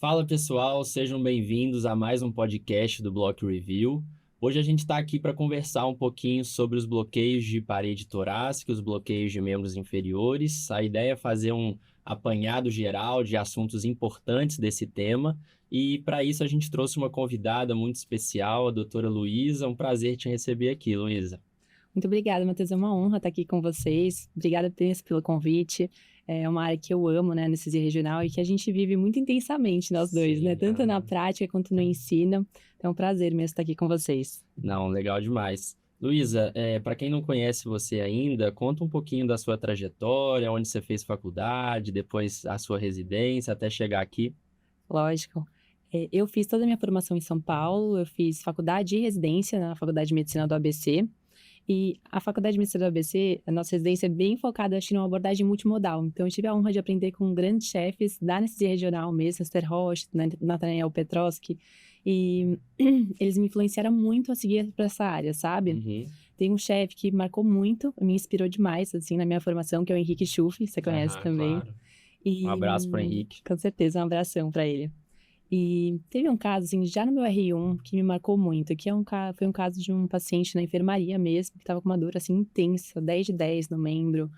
Fala pessoal, sejam bem-vindos a mais um podcast do Block Review. Hoje a gente está aqui para conversar um pouquinho sobre os bloqueios de parede torácica, os bloqueios de membros inferiores. A ideia é fazer um apanhado geral de assuntos importantes desse tema e para isso a gente trouxe uma convidada muito especial, a doutora Luísa. Um prazer te receber aqui, Luísa. Muito obrigada, Matheus. É uma honra estar aqui com vocês. Obrigada pelo convite. É uma área que eu amo, né, anestesia regional, e que a gente vive muito intensamente, nós dois, né? Tanto na prática quanto no ensino. Então é um prazer mesmo estar aqui com vocês. Não, legal demais. Luísa, para quem não conhece você ainda, conta um pouquinho da sua trajetória, onde você fez faculdade, depois a sua residência, até chegar aqui. Lógico. Eu fiz toda a minha formação em São Paulo, eu fiz faculdade e residência na Faculdade de Medicina do ABC. E a Faculdade de Medicina do ABC, a nossa residência é bem focada, acho, numa abordagem multimodal. Então, eu tive a honra de aprender com grandes chefes da anestesia regional mesmo, Esther Rocha, Nathaniel Petrosky, e eles me influenciaram muito a seguir para essa área, sabe? Uhum. Tem um chefe que marcou muito, me inspirou demais, assim, na minha formação, que é o Henrique Schuff, você conhece também. Claro. E, Um abraço para o Henrique. Com certeza, um abração para ele. E teve um caso, assim, já no meu R1, que me marcou muito, que foi um caso de um paciente na enfermaria mesmo, que estava com uma dor, assim, intensa, 10 de 10 no membro,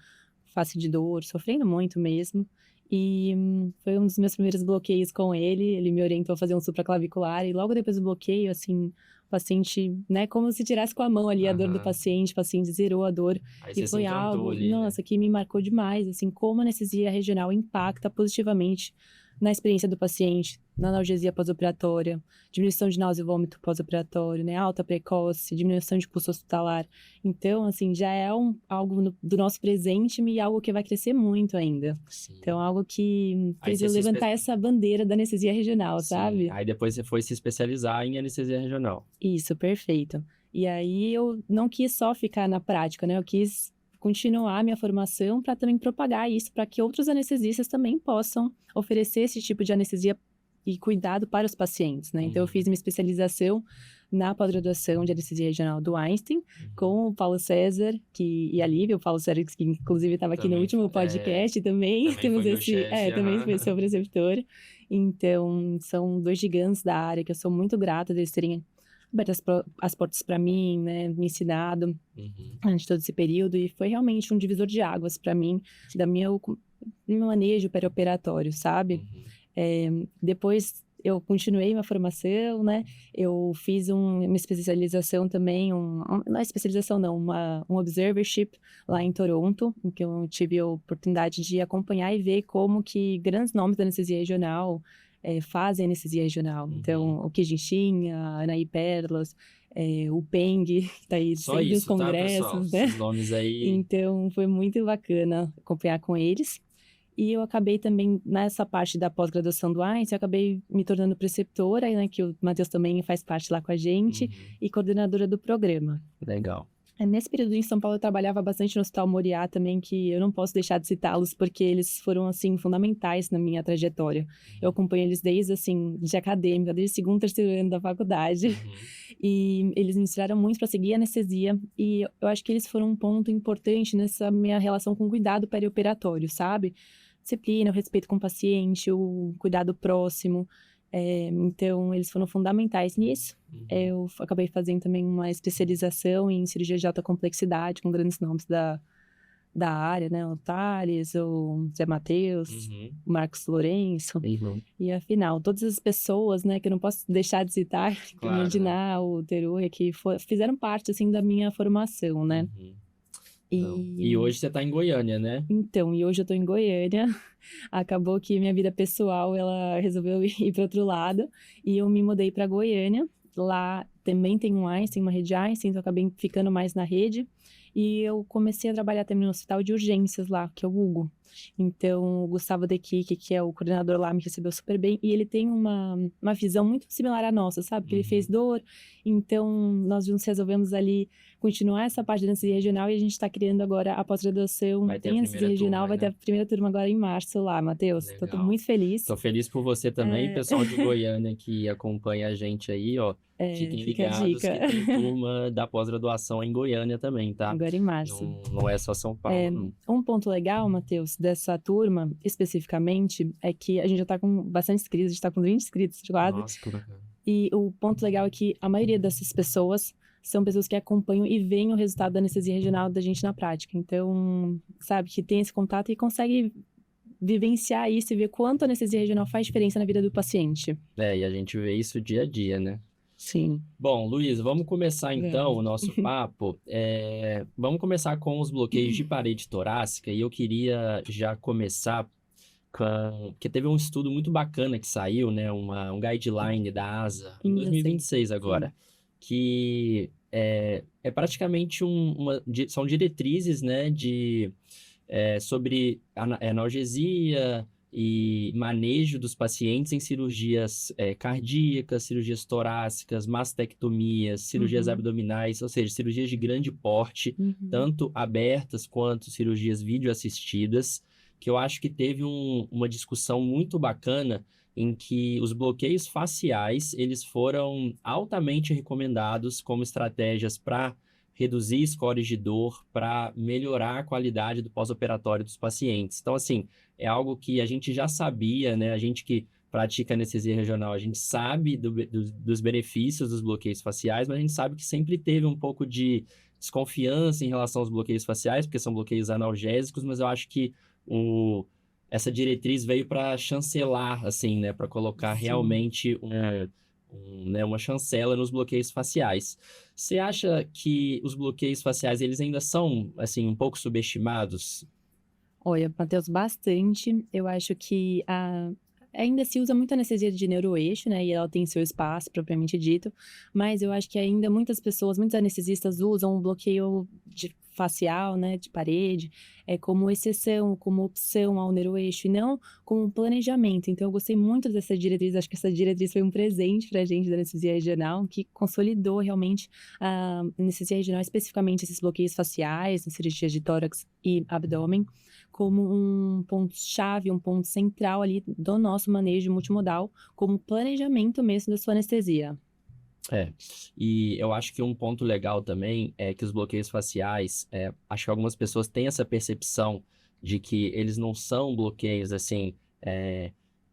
face de dor, sofrendo muito mesmo. E foi um dos meus primeiros bloqueios com ele me orientou a fazer um supraclavicular, e logo depois do bloqueio, assim, o paciente, né, como se tirasse com a mão ali a dor do paciente, o paciente zerou a dor. Aí E você foi se encantou algo, ali, nossa, que me marcou demais, assim, como a anestesia regional impacta positivamente na experiência do paciente, na analgesia pós-operatória, diminuição de náusea e vômito pós-operatório, né, alta precoce, diminuição de custo hospitalar. Então, assim, já é algo do nosso presente e algo que vai crescer muito ainda. Sim. Então, algo que Aí fez eu levantar essa bandeira da anestesia regional, Sim. sabe? Aí depois você foi se especializar em anestesia regional. Isso, perfeito. E aí eu não quis só ficar na prática, né? Eu quis continuar a minha formação para também propagar isso, para que outros anestesistas também possam oferecer esse tipo de anestesia e cuidado para os pacientes, né? Então, eu fiz minha especialização na pós-graduação de anestesia regional do Einstein, com o Paulo César e a Lívia, o Paulo César, que inclusive estava aqui no último podcast também. Temos foi esse, também foi seu preceptor. Então, são dois gigantes da área que eu sou muito grata deles terem aberto as portas para mim, né, me ensinado durante todo esse período, e foi realmente um divisor de águas para mim, da meu manejo perioperatório, sabe? Depois eu continuei minha formação, né, eu fiz uma especialização também, não é especialização não, um observership lá em Toronto, em que eu tive a oportunidade de acompanhar e ver como que grandes nomes da anestesia regional fazem anestesia regional. Então, o Kijinxin, a Anaí Perlas, o Peng, que está aí sempre nos congressos, tá, né? Esses nomes aí. Então, foi muito bacana acompanhar com eles. E eu acabei também, nessa parte da pós-graduação do Einstein, eu acabei me tornando preceptora, né, que o Matheus também faz parte lá com a gente, e coordenadora do programa. Legal. Nesse período em São Paulo eu trabalhava bastante no Hospital Moriá também, que eu não posso deixar de citá-los, porque eles foram, assim, fundamentais na minha trajetória. Eu acompanho eles desde, assim, de acadêmica, desde o segundo, terceiro ano da faculdade. E eles me inspiraram muito para seguir a anestesia, e eu acho que eles foram um ponto importante nessa minha relação com o cuidado perioperatório, sabe? Disciplina, o respeito com o paciente, o cuidado próximo. Então, eles foram fundamentais nisso. Eu acabei fazendo também uma especialização em cirurgia de alta complexidade, com grandes nomes da área, né? O Thales, o Zé Matheus, o Marcos Lourenço. E, afinal, todas as pessoas, né, que eu não posso deixar de citar, Claro, imaginar, o Teruya, que fizeram parte, assim, da minha formação, né? E hoje você está em Goiânia, né? Então, e hoje eu tô em Goiânia. Acabou que minha vida pessoal, ela resolveu ir para outro lado, e eu me mudei para Goiânia. Lá também tem um Einstein, uma rede Einstein, então eu acabei ficando mais na rede. E eu comecei a trabalhar também no hospital de urgências lá, que é o Hugo. Então, o Gustavo Dequique, que é o coordenador lá, me recebeu super bem. E ele tem uma visão muito similar à nossa, sabe? Que ele fez dor. Então, nós juntos resolvemos ali continuar essa parte da anestesia regional, e a gente está criando agora a pós-graduação em anestesia regional. Vai ter a primeira turma agora em março lá, Matheus. Estou muito feliz. Estou feliz por você também, pessoal de Goiânia que acompanha a gente aí, ó. Fiquem Fica a ligados dica. que tem turma da pós-graduação em Goiânia também, tá? Agora em março. Não é só São Paulo, não. Um ponto legal, Matheus, dessa turma, especificamente, é que a gente já tá com bastante inscritos, a gente tá com 20 inscritos quase. Nossa, que bacana. E o ponto legal é que a maioria dessas pessoas são pessoas que acompanham e veem o resultado da anestesia regional da gente na prática. Então, sabe, que tem esse contato e consegue vivenciar isso e ver quanto a anestesia regional faz diferença na vida do paciente. E a gente vê isso dia a dia, né? Sim. Bom, Luiz, vamos começar então o nosso papo. Vamos começar com os bloqueios de parede torácica e eu queria já começar porque teve um estudo muito bacana que saiu, né? Um guideline da ASA em 2026 agora, que é praticamente são diretrizes, né, sobre analgesia e manejo dos pacientes em cirurgias cardíacas, cirurgias torácicas, mastectomias, cirurgias abdominais, ou seja, cirurgias de grande porte, tanto abertas quanto cirurgias videoassistidas, que eu acho que teve uma discussão muito bacana em que os bloqueios faciais, eles foram altamente recomendados como estratégias para reduzir scores de dor, para melhorar a qualidade do pós-operatório dos pacientes. Então, assim, é algo que a gente já sabia, né? A gente que pratica anestesia regional, a gente sabe dos benefícios dos bloqueios faciais, mas a gente sabe que sempre teve um pouco de desconfiança em relação aos bloqueios faciais, porque são bloqueios analgésicos, mas eu acho que essa diretriz veio para chancelar, assim, né? Para colocar realmente uma chancela nos bloqueios faciais. Você acha que os bloqueios faciais, eles ainda são, assim, um pouco subestimados? Olha, Matheus, bastante. Eu acho que ainda se usa muito anestesia de neuroeixo, né? E ela tem seu espaço, propriamente dito. Mas eu acho que ainda muitos anestesistas usam o bloqueio facial, né? De parede, como exceção, como opção ao neuroeixo, e não como planejamento. Então, eu gostei muito dessa diretriz. Acho que essa diretriz foi um presente pra gente da anestesia regional, que consolidou realmente a anestesia regional, especificamente esses bloqueios faciais, nas cirurgias de tórax e abdômen, como um ponto-chave, um ponto central ali do nosso manejo multimodal, como planejamento mesmo da sua anestesia. E eu acho que um ponto legal também é que os bloqueios faciais, acho que algumas pessoas têm essa percepção de que eles não são bloqueios, assim,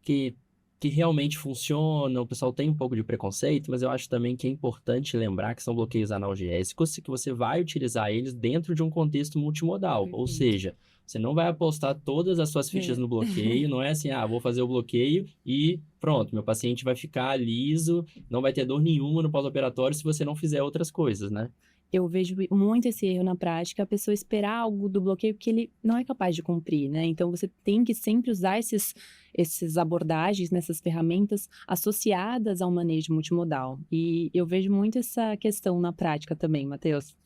que realmente funcionam, o pessoal tem um pouco de preconceito, mas eu acho também que é importante lembrar que são bloqueios analgésicos e que você vai utilizar eles dentro de um contexto multimodal, ou seja, você não vai apostar todas as suas fichas no bloqueio, não é assim, vou fazer o bloqueio e pronto, meu paciente vai ficar liso, não vai ter dor nenhuma no pós-operatório se você não fizer outras coisas, né? Eu vejo muito esse erro na prática, a pessoa esperar algo do bloqueio que ele não é capaz de cumprir, né? Então, você tem que sempre usar esses abordagens, nessas ferramentas associadas ao manejo multimodal. E eu vejo muito essa questão na prática também, Matheus.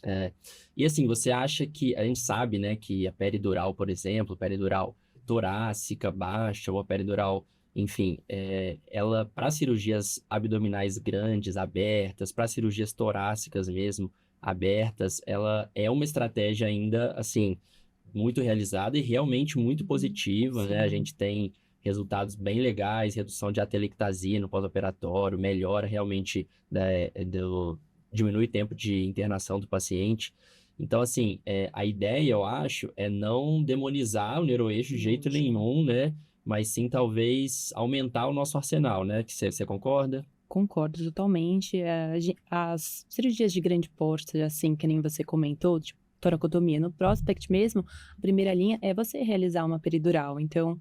E assim, você acha que, a gente sabe, né, que a peridural, por exemplo, peridural torácica baixa ou a peridural, enfim, ela, para cirurgias abdominais grandes, abertas, para cirurgias torácicas mesmo, abertas, ela é uma estratégia ainda, assim, muito realizada e realmente muito positiva, né? A gente tem resultados bem legais, redução de atelectasia no pós-operatório, melhora realmente, diminui o tempo de internação do paciente. Então, assim, a ideia, eu acho, é não demonizar o neuroeixo de jeito nenhum, né? Mas sim, talvez, aumentar o nosso arsenal, né? Que você concorda? Concordo totalmente. As cirurgias de grande porte, assim, que nem você comentou, tipo toracotomia, no Prospect mesmo, a primeira linha é você realizar uma peridural. Então,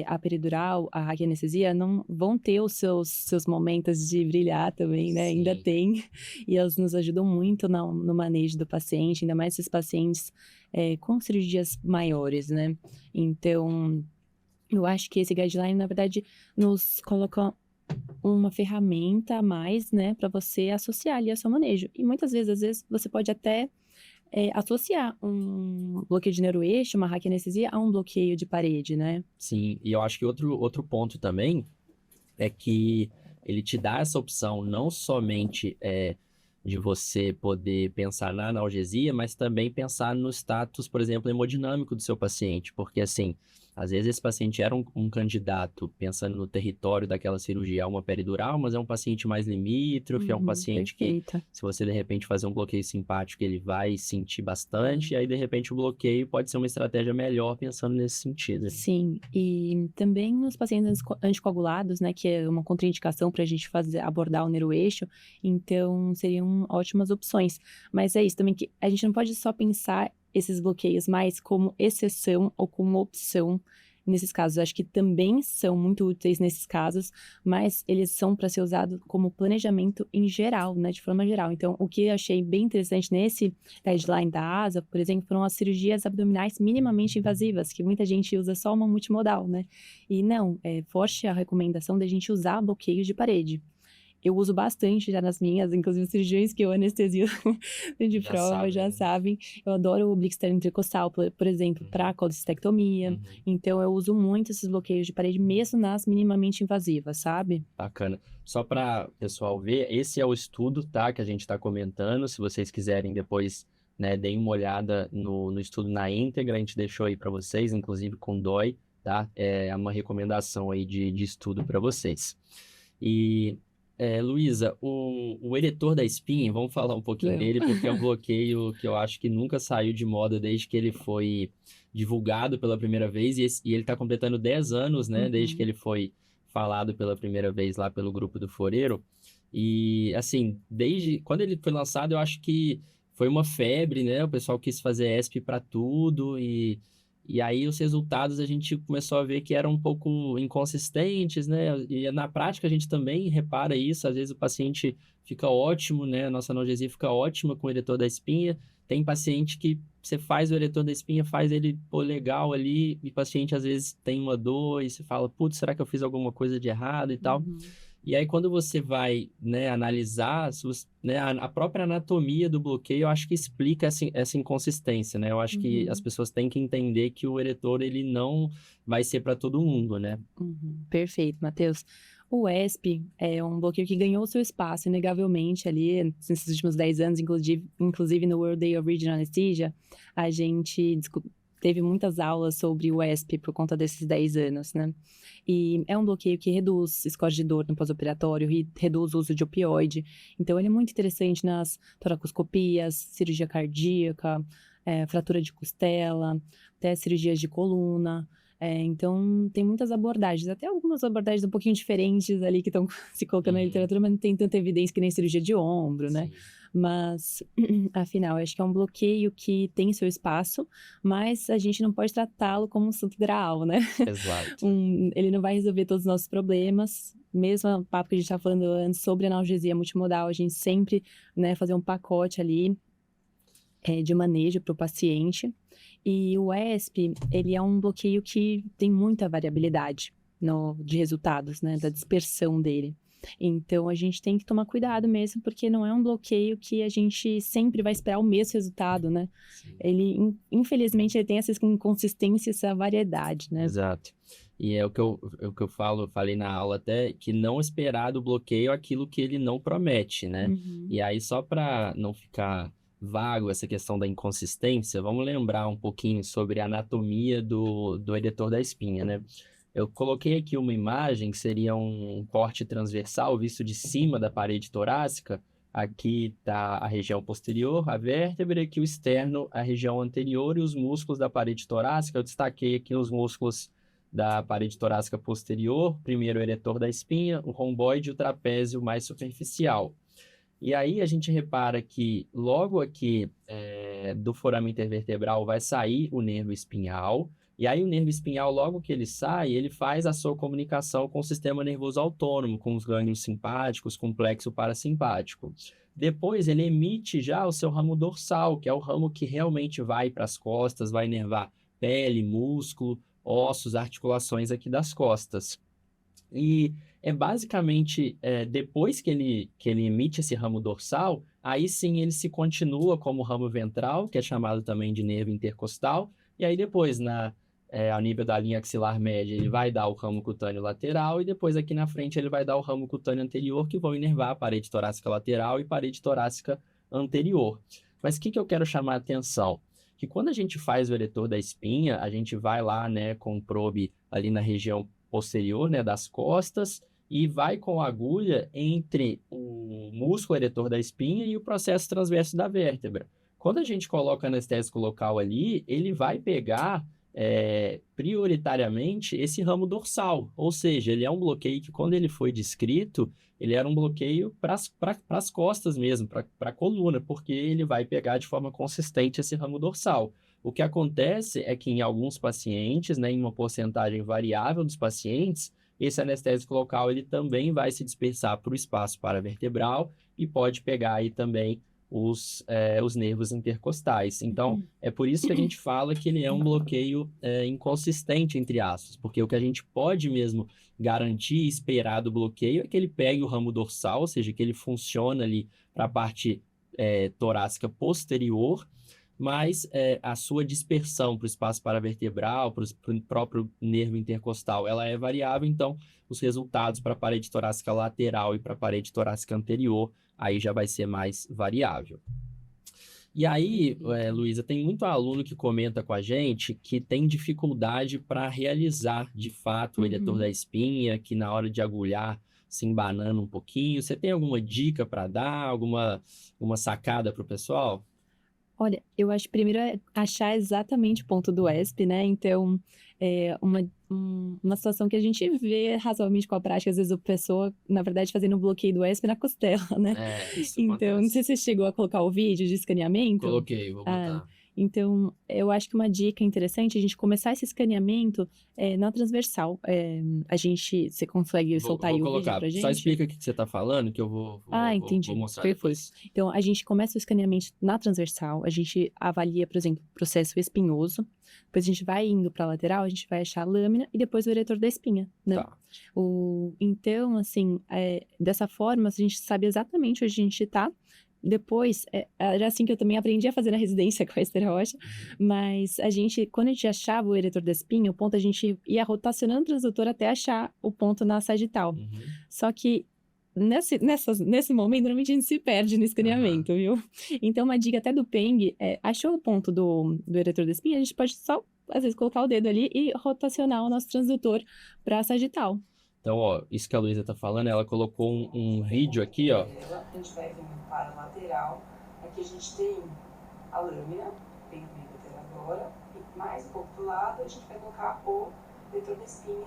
a peridural, a raquianestesia não vão ter os seus momentos de brilhar também, né? Sim. Ainda tem. E elas nos ajudam muito no manejo do paciente, ainda mais esses pacientes com cirurgias maiores, né? Então, eu acho que esse guideline, na verdade, nos coloca uma ferramenta a mais, né, para você associar ali ao seu manejo. E muitas vezes, às vezes, você pode até associar um bloqueio de neuroeixo, uma raquianestesia, a um bloqueio de parede, né? Sim, e eu acho que outro ponto também é que ele te dá essa opção não somente de você poder pensar na analgesia, mas também pensar no status, por exemplo, hemodinâmico do seu paciente, porque assim, Às vezes esse paciente era um candidato, pensando no território daquela cirurgia, a uma peridural, mas é um paciente mais limítrofe, é um paciente que, Perfeito. se você de repente fazer um bloqueio simpático, ele vai sentir bastante, e aí de repente o bloqueio pode ser uma estratégia melhor pensando nesse sentido. Sim, e também nos pacientes anticoagulados, né, que é uma contraindicação para a gente abordar o neuroeixo, então seriam ótimas opções. Mas é isso também que a gente não pode só pensar esses bloqueios mais como exceção ou como opção nesses casos. Acho que também são muito úteis nesses casos, mas eles são para ser usados como planejamento em geral, né, de forma geral. Então, o que eu achei bem interessante nesse guideline da ASA, por exemplo, foram as cirurgias abdominais minimamente invasivas, que muita gente usa só uma multimodal, né? E não, é forte a recomendação da gente usar bloqueios de parede. Eu uso bastante já nas minhas, inclusive cirurgiões que eu anestesio de Já prova, sabe, já né? sabem. Eu adoro o oblíquo externo intercostal, por exemplo, para colecistectomia. Então, eu uso muito esses bloqueios de parede, mesmo nas minimamente invasivas, sabe? Bacana. Só para o pessoal ver, esse é o estudo, tá, que a gente está comentando. Se vocês quiserem depois, né, deem uma olhada no estudo na íntegra, a gente deixou aí para vocês, inclusive com DOI, tá? É uma recomendação aí de estudo para vocês. E, Luísa, o eretor da espinha, vamos falar um pouquinho Vamos. dele, porque é um bloqueio que eu acho que nunca saiu de moda desde que ele foi divulgado pela primeira vez, e ele está completando 10 anos, né, desde que Uhum. ele foi falado pela primeira vez lá pelo grupo do Foreiro. E, assim, desde quando ele foi lançado, eu acho que foi uma febre, né? O pessoal quis fazer ESP para tudo e aí os resultados a gente começou a ver que eram um pouco inconsistentes, né? E na prática a gente também repara isso, às vezes o paciente fica ótimo, né? A nossa analgesia fica ótima com o eretor da espinha. Tem paciente que você faz o eretor da espinha, faz ele, pô, legal ali, e o paciente às vezes tem uma dor e você fala, putz, será que eu fiz alguma coisa de errado e tal? Uhum. E aí, quando você vai, né, analisar, né, a própria anatomia do bloqueio, eu acho que explica essa inconsistência, né? Eu acho que as Uhum. pessoas têm que entender que o eretor, ele não vai ser para todo mundo, né? Uhum. Perfeito, Matheus. O ESP é um bloqueio que ganhou seu espaço, inegavelmente, ali nesses últimos 10 anos, inclusive no World Day of Regional Anesthesia, a gente teve muitas aulas sobre o ESP por conta desses 10 anos, né? E é um bloqueio que reduz score de dor no pós-operatório e reduz o uso de opioide. Então, ele é muito interessante nas toracoscopias, cirurgia cardíaca, fratura de costela, até cirurgias de coluna. Então, tem muitas abordagens, até algumas abordagens um pouquinho diferentes ali que estão se colocando na Uhum. literatura, mas não tem tanta evidência que nem cirurgia de ombro, né? Sim. Mas, afinal, eu acho que é um bloqueio que tem seu espaço, mas a gente não pode tratá-lo como um santo graal, né? Exato. Ele não vai resolver todos os nossos problemas. Mesmo o papo que a gente estava falando antes sobre analgesia multimodal, a gente sempre, né, fazer um pacote ali de manejo para o paciente. E o ESP, ele é um bloqueio que tem muita variabilidade de resultados, né, da dispersão dele. Então, a gente tem que tomar cuidado mesmo, porque não é um bloqueio que a gente sempre vai esperar o mesmo resultado, né? Sim. Ele, infelizmente, ele tem essa inconsistência, essa variedade, né? Exato. E é o que eu falei na aula até, que não esperar do bloqueio aquilo que ele não promete, né? Uhum. E aí, só para não ficar vago essa questão da inconsistência, vamos lembrar um pouquinho sobre a anatomia do eretor da espinha, né? Eu coloquei aqui uma imagem que seria um corte transversal visto de cima da parede torácica. Aqui está a região posterior, a vértebra, e aqui o externo, a região anterior e os músculos da parede torácica. Eu destaquei aqui os músculos da parede torácica posterior, primeiro o eretor da espinha, o romboide e o trapézio mais superficial. E aí a gente repara que logo aqui do foramen intervertebral vai sair o nervo espinhal, e aí o nervo espinhal, logo que ele sai, ele faz a sua comunicação com o sistema nervoso autônomo, com os gânglios simpáticos, com o plexo parasimpático. Depois ele emite já o seu ramo dorsal, que é o ramo que realmente vai para as costas, vai inervar pele, músculo, ossos, articulações aqui das costas. E é basicamente depois que ele emite esse ramo dorsal, aí sim ele se continua como ramo ventral, que é chamado também de nervo intercostal, e aí depois, ao nível da linha axilar média, ele vai dar o ramo cutâneo lateral, e depois aqui na frente ele vai dar o ramo cutâneo anterior, que vão inervar a parede torácica lateral e parede torácica anterior. Mas o que eu quero chamar a atenção? que quando a gente faz o eretor da espinha, a gente vai lá, né, com o probe ali na região posterior, né, das costas, e vai com a agulha entre o músculo eretor da espinha e o processo transverso da vértebra. Quando a gente coloca anestésico local ali, ele vai pegar prioritariamente esse ramo dorsal, ou seja, ele é um bloqueio que quando ele foi descrito, ele era um bloqueio para as costas mesmo, para a coluna, porque ele vai pegar de forma consistente esse ramo dorsal. O que acontece é que em alguns pacientes, né, em uma porcentagem variável dos pacientes, esse anestésico local ele também vai se dispersar para o espaço paravertebral e pode pegar aí também os nervos intercostais. Então, é por isso que a gente fala que ele é um bloqueio inconsistente, entre aspas, porque o que a gente pode mesmo garantir e esperar do bloqueio é que ele pegue o ramo dorsal, ou seja, que ele funcione ali para a parte torácica posterior, mas a sua dispersão para o espaço paravertebral, para o próprio nervo intercostal, ela é variável, então os resultados para a parede torácica lateral e para a parede torácica anterior, aí já vai ser mais variável. E aí, Luísa, tem muito aluno que comenta com a gente que tem dificuldade para realizar, de fato, o eretor da espinha, que na hora de agulhar se embanana um pouquinho. Você tem alguma dica para dar, alguma sacada para o pessoal? Olha, eu acho que primeiro é achar exatamente o ponto do ESP, né? Então, uma situação que a gente vê razoavelmente com a prática, às vezes a pessoa, na verdade, fazendo um bloqueio do ESP na costela, né? Isso Então, não sei se você chegou a colocar o vídeo de escaneamento. Coloquei, vou botar. Então, eu acho que uma dica interessante é a gente começar esse escaneamento na transversal. Você consegue soltar aí o vídeo pra gente? Só explica o que você está falando, que eu vou entendi. vou mostrar Perfeito. depois. Então, a gente começa o escaneamento na transversal, a gente avalia, por exemplo, o processo espinhoso, depois a gente vai indo para a lateral, a gente vai achar a lâmina e depois o eretor da espinha, né? Tá. Então, assim, dessa forma, a gente sabe exatamente onde a gente está. Depois, era assim que eu também aprendi a fazer na residência com a Esther Rocha, mas quando a gente achava o eretor da espinha, o ponto a gente ia rotacionando o transdutor até achar o ponto na sagital. Só que nesse momento, normalmente a gente se perde no escaneamento, viu? Então, uma dica até do Peng achou o ponto do eretor da espinha, a gente pode só, às vezes, colocar o dedo ali e rotacionar o nosso transdutor para a sagital. Então, ó, isso que a Luísa tá falando, ela colocou um vídeo aqui, ó. A gente vai vir para a lateral. Aqui a gente tem a lâmina, bem no meio da tela agora. E mais um pouco do lado, a gente vai colocar o eretor da espinha,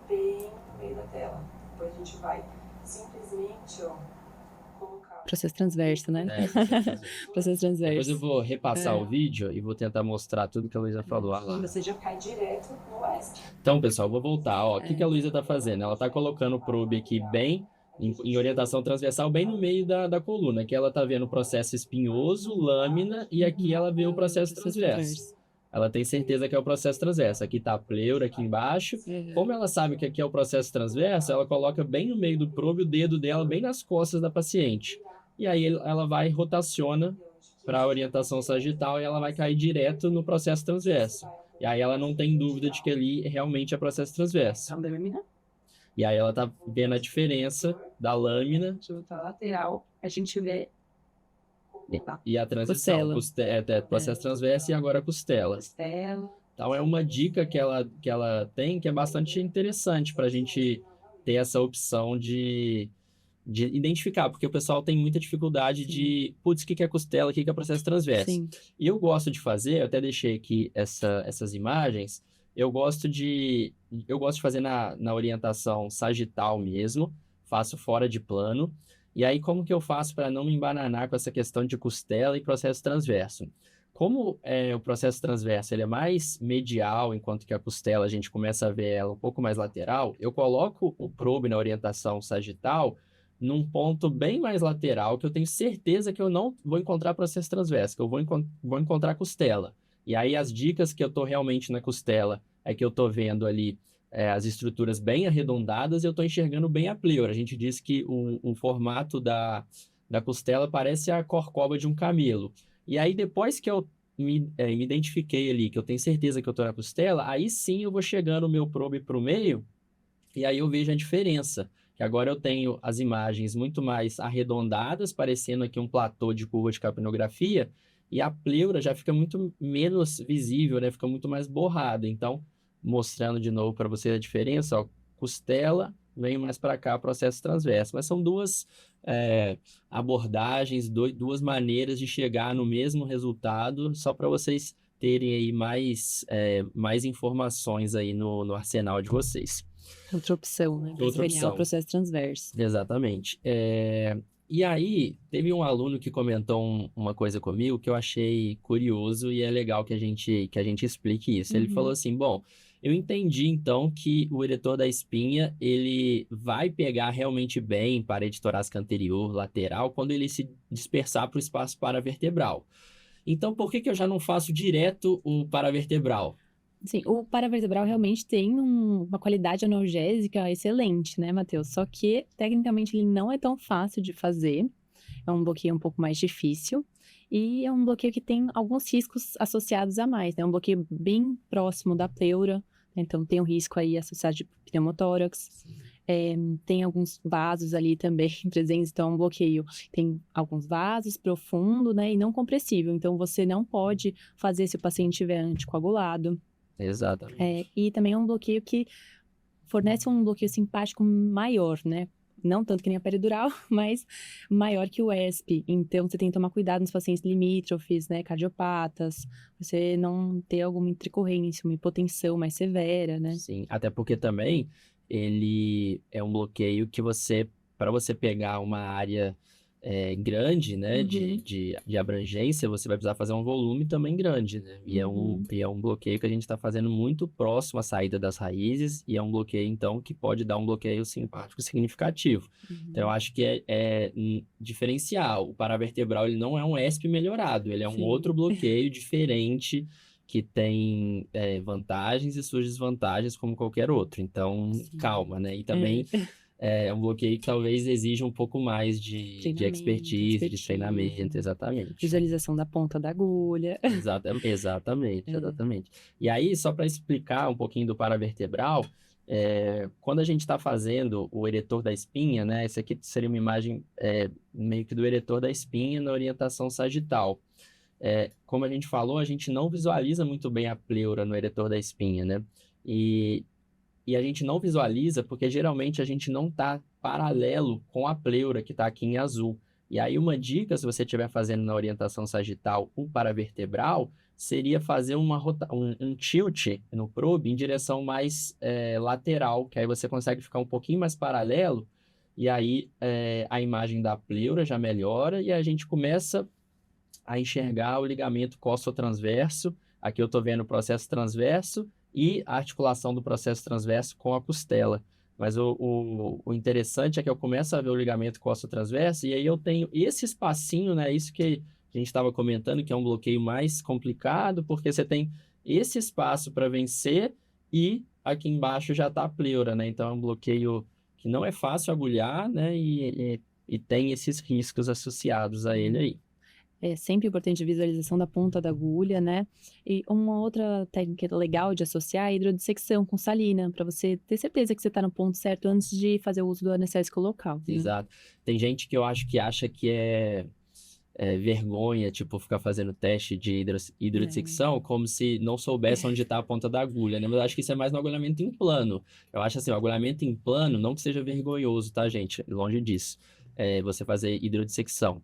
bem no meio da tela. Depois a gente vai simplesmente, ó, colocar... Processo transverso, né? Processo transverso. Depois eu vou repassar o vídeo e vou tentar mostrar tudo que a Luísa falou. E você já cai direto no ESP. Então, pessoal, vou voltar. Ó, o que a Luísa tá fazendo? Ela tá colocando o probe aqui bem em orientação transversal, bem no meio da coluna. Aqui ela tá vendo o processo espinhoso, lâmina, e aqui ela vê o processo transverso. Ela tem certeza que é o processo transverso. Aqui tá a pleura, aqui embaixo. Como ela sabe que aqui é o processo transverso, ela coloca bem no meio do probe o dedo dela, bem nas costas da paciente. E aí ela vai rotaciona para a orientação sagital e ela vai cair direto no processo transverso. E aí ela não tem dúvida de que ali realmente é processo transverso. E aí ela tá vendo a diferença da lâmina lateral, a gente vê e a transição. Processo transverso e agora a costela. Então é uma dica que ela tem que é bastante interessante para a gente ter essa opção de identificar, porque o pessoal tem muita dificuldade de, putz, o que é costela, o que é processo transverso. Sim. E eu gosto de fazer, eu até deixei aqui essas imagens, eu gosto de fazer na orientação sagital mesmo, faço fora de plano, e aí como que eu faço para não me embananar com essa questão de costela e processo transverso? Como o processo transverso ele é mais medial, enquanto que a costela a gente começa a ver ela um pouco mais lateral, eu coloco o probe na orientação sagital num ponto bem mais lateral, que eu tenho certeza que eu não vou encontrar processo transverso, que eu vou encontrar costela. E aí as dicas que eu estou realmente na costela é que eu estou vendo ali as estruturas bem arredondadas e eu estou enxergando bem a pleura. A gente diz que o formato da costela parece a corcova de um camelo. E aí depois que eu me identifiquei ali, que eu tenho certeza que eu estou na costela, aí sim eu vou chegando o meu probe para o meio e aí eu vejo a diferença. Que agora eu tenho as imagens muito mais arredondadas, parecendo aqui um platô de curva de capnografia, e a pleura já fica muito menos visível, né? Fica muito mais borrada. Então, mostrando de novo para você a diferença, ó, costela, vem mais para cá, processo transverso. Mas são duas abordagens, duas maneiras de chegar no mesmo resultado, só para vocês terem aí mais informações aí no arsenal de vocês. Outra opção, né? Para Outra escanear o opção. processo transverso. Exatamente. E aí, teve um aluno que comentou uma coisa comigo que eu achei curioso e é legal que a gente explique isso. Ele falou assim, bom, eu entendi então que o eretor da espinha, ele vai pegar realmente bem parede torácica anterior, lateral, quando ele se dispersar para o espaço paravertebral. Então, por que eu já não faço direto o paravertebral? Sim, o paravertebral realmente tem uma qualidade analgésica excelente, né, Matheus? Só que, tecnicamente, ele não é tão fácil de fazer. É um bloqueio um pouco mais difícil. E é um bloqueio que tem alguns riscos associados a mais, né? É um bloqueio bem próximo da pleura. Então, tem um risco aí associado de pneumotórax. Tem alguns vasos ali também presentes, então é um bloqueio. Tem alguns vasos profundo, né, e não compressível. Então, você não pode fazer se o paciente estiver anticoagulado. Exatamente. E também é um bloqueio que fornece um bloqueio simpático maior, né? Não tanto que nem a peridural, mas maior que o ESP. Então, você tem que tomar cuidado nos pacientes limítrofes, né? Cardiopatas, você não ter alguma intercorrência, uma hipotensão mais severa, né? Sim, até porque também ele é um bloqueio que para você pegar uma área grande, né, de abrangência, você vai precisar fazer um volume também grande, né? E é um bloqueio que a gente está fazendo muito próximo à saída das raízes, e é um bloqueio, então, que pode dar um bloqueio simpático significativo. Então, eu acho que é diferencial. O paravertebral, ele não é um ESP melhorado, ele é um outro bloqueio diferente, que tem vantagens e suas desvantagens como qualquer outro. Então, calma, né? E também é um bloqueio que talvez exija um pouco mais de expertise, de treinamento, exatamente. Visualização da ponta da agulha. Exatamente. E aí, só para explicar um pouquinho do paravertebral, quando a gente está fazendo o eretor da espinha, né? Essa aqui seria uma imagem meio que do eretor da espinha na orientação sagital. Como a gente falou, a gente não visualiza muito bem a pleura no eretor da espinha, né? E a gente não visualiza porque geralmente a gente não está paralelo com a pleura que está aqui em azul. E aí uma dica, se você estiver fazendo na orientação sagital o paravertebral, seria fazer um tilt no probe em direção mais lateral, que aí você consegue ficar um pouquinho mais paralelo, e aí a imagem da pleura já melhora e a gente começa a enxergar o ligamento costotransverso. Aqui eu estou vendo o processo transverso e a articulação do processo transverso com a costela. Mas o interessante é que eu começo a ver o ligamento costotransverso e aí eu tenho esse espacinho, né? Isso que a gente estava comentando, que é um bloqueio mais complicado, porque você tem esse espaço para vencer e aqui embaixo já está a pleura, né? Então é um bloqueio que não é fácil agulhar, né? E tem esses riscos associados a ele aí. É sempre importante a visualização da ponta da agulha, né? E uma outra técnica legal de associar é a hidrodissecção com salina, para você ter certeza que você está no ponto certo antes de fazer o uso do anestésico local. Né? Exato. Tem gente que eu acho que acha que é vergonha, tipo, ficar fazendo teste de hidrodissecção como se não soubesse onde está a ponta da agulha, né? Mas eu acho que isso é mais no agulhamento em plano. Eu acho assim, o agulhamento em plano, não que seja vergonhoso, tá, gente? Longe disso. Você fazer hidrodissecção.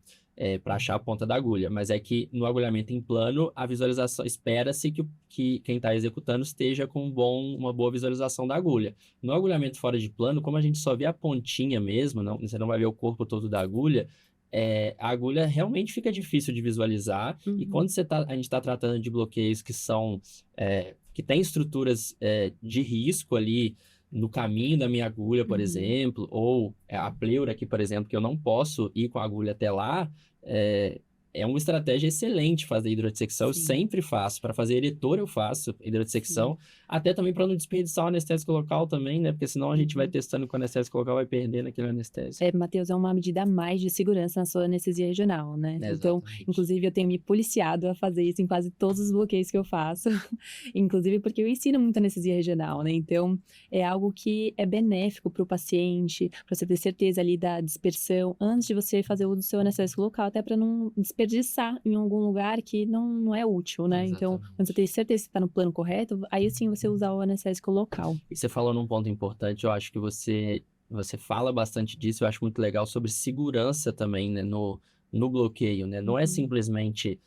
Para achar a ponta da agulha, mas é que no agulhamento em plano, a visualização, espera-se que quem está executando esteja com uma boa visualização da agulha. No agulhamento fora de plano, como a gente só vê a pontinha mesmo, você não vai ver o corpo todo da agulha, a agulha realmente fica difícil de visualizar, e quando a gente está tratando de bloqueios que têm estruturas de risco ali, no caminho da minha agulha, por exemplo, ou a pleura aqui, por exemplo, que eu não posso ir com a agulha até lá, é uma estratégia excelente fazer hidrodissecção. Eu sempre faço. Para fazer eretor, eu faço hidrodissecção. Até também para não desperdiçar o anestésico local também, né? Porque senão a gente vai testando com o anestésico local, vai perdendo aquele anestésico. Matheus, é uma medida a mais de segurança na sua anestesia regional, né? Então, Exatamente. inclusive, eu tenho me policiado a fazer isso em quase todos os bloqueios que eu faço. Inclusive porque eu ensino muito anestesia regional, né? Então, é algo que é benéfico para o paciente, para você ter certeza ali da dispersão, antes de você fazer uso do seu anestésico local, até para não desperdiçar em algum lugar que não é útil, né? Então, Exatamente. quando você tem certeza que está no plano correto, aí sim você usar o anestésico local. E você falou num ponto importante, eu acho que você fala bastante disso, eu acho muito legal sobre segurança também, né, no bloqueio, né? Não é simplesmente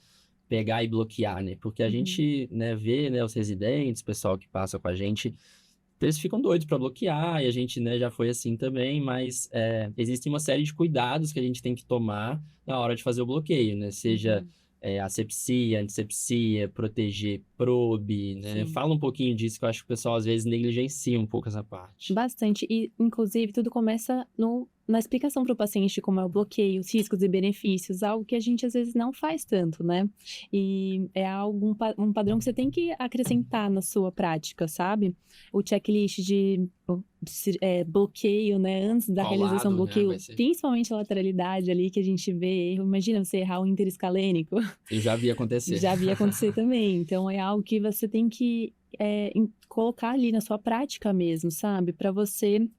pegar e bloquear, né? Porque a gente, né, vê, né, os residentes, o pessoal que passa com a gente, eles ficam doidos para bloquear, e a gente, né, já foi assim também, mas existe uma série de cuidados que a gente tem que tomar na hora de fazer o bloqueio, né? Seja asepsia, antisepsia, proteger probe, né? Sim. Fala um pouquinho disso, que eu acho que o pessoal às vezes negligencia um pouco essa parte. Bastante. E, inclusive, tudo começa na explicação para o paciente de como é o bloqueio, os riscos e benefícios, algo que a gente às vezes não faz tanto, né? E é algo, um padrão que você tem que acrescentar na sua prática, sabe? O checklist de bloqueio, né? Antes da Qual realização do lado, né, bloqueio, vai ser? principalmente a lateralidade ali que a gente vê erro. Imagina você errar o interescalênico. Eu já vi acontecer. Já vi acontecer também. Então, é algo que você tem que colocar ali na sua prática mesmo, sabe? Para você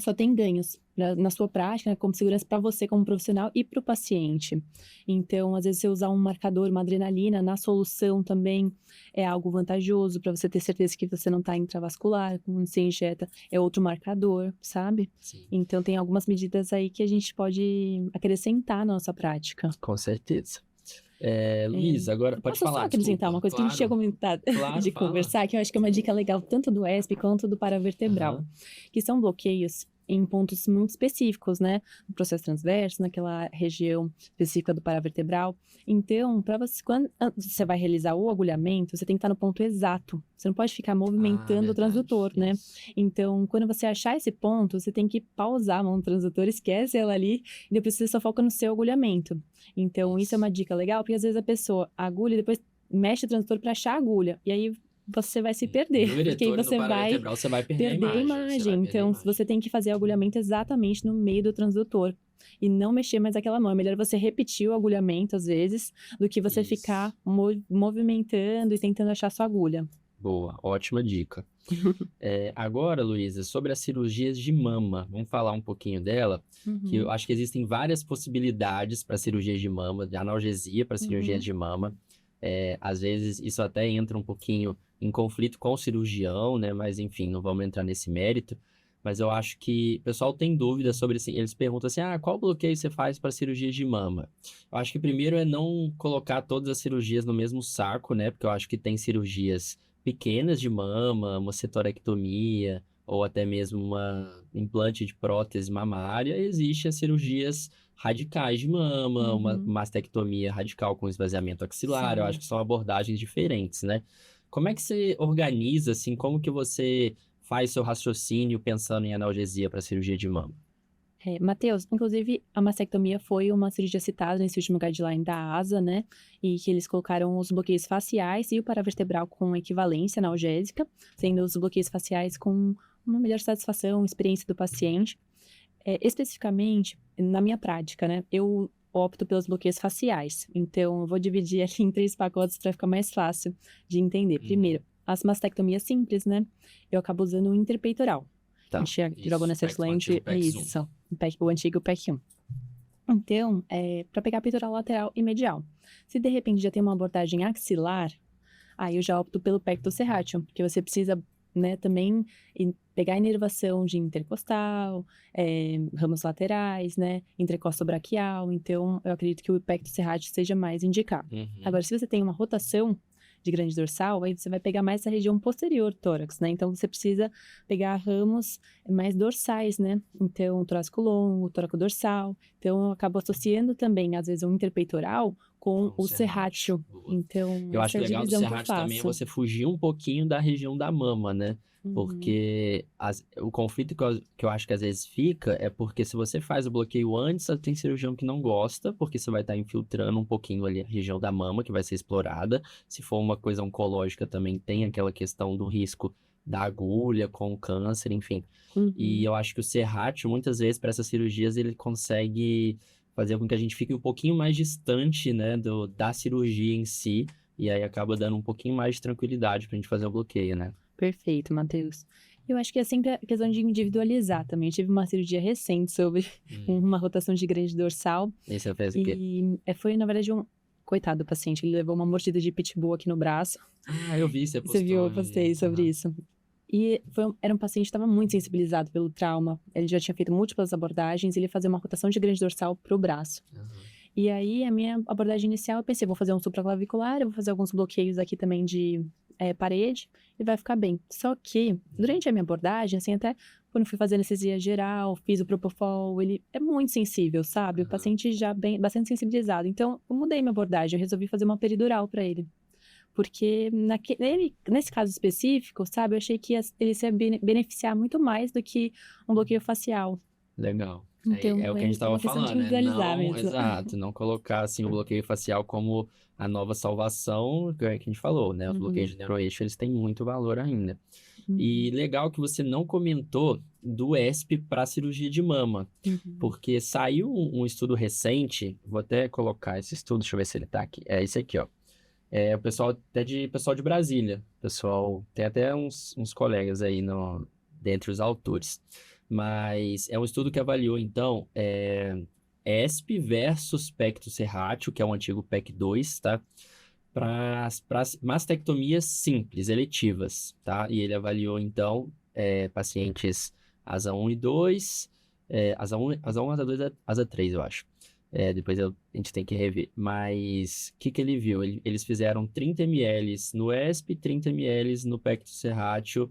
só tem ganhos na sua prática, né, como segurança para você como profissional e para o paciente. Então, às vezes, você usar um marcador, uma adrenalina na solução também é algo vantajoso para você ter certeza que você não está intravascular, quando você injeta é outro marcador, sabe? Sim. Então, tem algumas medidas aí que a gente pode acrescentar na nossa prática. Com certeza. Luiz, agora pode Posso falar, só acrescentar desculpa. uma coisa que a gente tinha comentado Claro, de fala. conversar, que eu acho que é uma dica legal tanto do ESP quanto do paravertebral, que são bloqueios em pontos muito específicos, né? No processo transverso, naquela região específica do paravertebral. Então, para você, quando você vai realizar o agulhamento, você tem que estar no ponto exato. Você não pode ficar movimentando o transdutor, né? Então, quando você achar esse ponto, você tem que pausar a mão do transdutor, esquece ela ali, e depois você só foca no seu agulhamento. Então, isso é uma dica legal, porque às vezes a pessoa agulha e depois mexe o transdutor para achar a agulha. E aí você vai se perder, porque aí você vai perder a imagem. Então, você tem que fazer o agulhamento exatamente no meio do transdutor e não mexer mais aquela mão. É melhor você repetir o agulhamento, às vezes, do que você ficar movimentando e tentando achar sua agulha. Boa, ótima dica. Agora, Luísa, sobre as cirurgias de mama, vamos falar um pouquinho dela, que eu acho que existem várias possibilidades para cirurgias de mama, de analgesia para cirurgias de mama. Às vezes isso até entra um pouquinho em conflito com o cirurgião, né? Mas enfim, não vamos entrar nesse mérito. Mas eu acho que o pessoal tem dúvidas sobre assim, eles perguntam assim, qual bloqueio você faz para cirurgias de mama? Eu acho que primeiro é não colocar todas as cirurgias no mesmo saco, né? Porque eu acho que tem cirurgias pequenas de mama, uma setorectomia, ou até mesmo uma implante de prótese mamária. Existem as cirurgias radicais de mama, uma mastectomia radical com esvaziamento axilar. Eu acho que são abordagens diferentes, né? Como é que você organiza, assim, como que você faz seu raciocínio pensando em analgesia para cirurgia de mama? Matheus, inclusive a mastectomia foi uma cirurgia citada nesse último guideline da ASA, né? E que eles colocaram os bloqueios faciais e o paravertebral com equivalência analgésica, sendo os bloqueios faciais com uma melhor satisfação, experiência do paciente. Especificamente, na minha prática, né? Eu opto pelos bloqueios faciais. Então, eu vou dividir aqui em 3 pacotes para ficar mais fácil de entender. Primeiro, as mastectomias simples, né? Eu acabo usando o interpeitoral. Tá. A gente jogou nessa lente, isso. O antigo PEC 1. Então, para pegar peitoral lateral e medial. Se de repente já tem uma abordagem axilar, aí eu já opto pelo pecto serrátil, porque você precisa, né, também pegar a inervação de intercostal, ramos laterais, né, intercostobraquial. Então, eu acredito que o pecto serrátil seja mais indicado. Agora, se você tem uma rotação de grande dorsal, aí você vai pegar mais essa região posterior do tórax, né? Então, você precisa pegar ramos mais dorsais, né? Então, o torácico longo, o tóraco dorsal. Então, eu acabo associando também, às vezes, o interpeitoral com o serrátil. Então, eu acho legal do serrátil também é você fugir um pouquinho da região da mama, né? Porque o conflito que eu acho que às vezes fica é porque se você faz o bloqueio antes, tem cirurgião que não gosta, porque você vai estar infiltrando um pouquinho ali a região da mama, que vai ser explorada. Se for uma coisa oncológica, também tem aquela questão do risco da agulha com o câncer, enfim. E eu acho que o serrátil, muitas vezes, para essas cirurgias, ele consegue fazer com que a gente fique um pouquinho mais distante, né, da cirurgia em si, e aí acaba dando um pouquinho mais de tranquilidade pra gente fazer o bloqueio, né? Perfeito, Matheus. Eu acho que é sempre a questão de individualizar também. Eu tive uma cirurgia recente sobre uma rotação de grande dorsal. E você fez o quê? E foi, na verdade, coitado do paciente. Ele levou uma mordida de pitbull aqui no braço. Ah, eu vi, você postou. Você viu, eu postei sobre isso. E era um paciente que estava muito sensibilizado pelo trauma. Ele já tinha feito múltiplas abordagens e ele fazia uma rotação de grande dorsal pro braço. E aí, a minha abordagem inicial, eu pensei, vou fazer um supraclavicular, eu vou fazer alguns bloqueios aqui também de parede, e vai ficar bem. Só que, durante a minha abordagem, assim, até quando fui fazer anestesia geral, fiz o propofol, ele é muito sensível, sabe? O paciente já bastante sensibilizado. Então, eu mudei minha abordagem, eu resolvi fazer uma peridural para ele. Porque nesse caso específico, sabe, eu achei que ele se ia beneficiar muito mais do que um bloqueio facial. Legal. Então, é o que a gente estava falando, né? Não, exato, não colocar assim, o bloqueio facial como a nova salvação, que a gente falou, né? Os bloqueios de neuroeixo, eles têm muito valor ainda. E legal que você não comentou do ESP para cirurgia de mama, porque saiu um estudo recente, vou até colocar esse estudo, deixa eu ver se ele tá aqui. É esse aqui, ó. É o pessoal de Brasília, pessoal, tem até uns colegas aí dentre os autores. Mas é um estudo que avaliou, então, ESP versus Pecto serrátil, que é o antigo PEC2, tá? Para mastectomias simples, eletivas, tá? E ele avaliou, então, pacientes asa 1 e 2, asa 1, asa 2, asa 3, eu acho. Depois a gente tem que rever. Mas o que ele viu? Eles fizeram 30 ml no ESP, 30 ml no Pecto serrátil,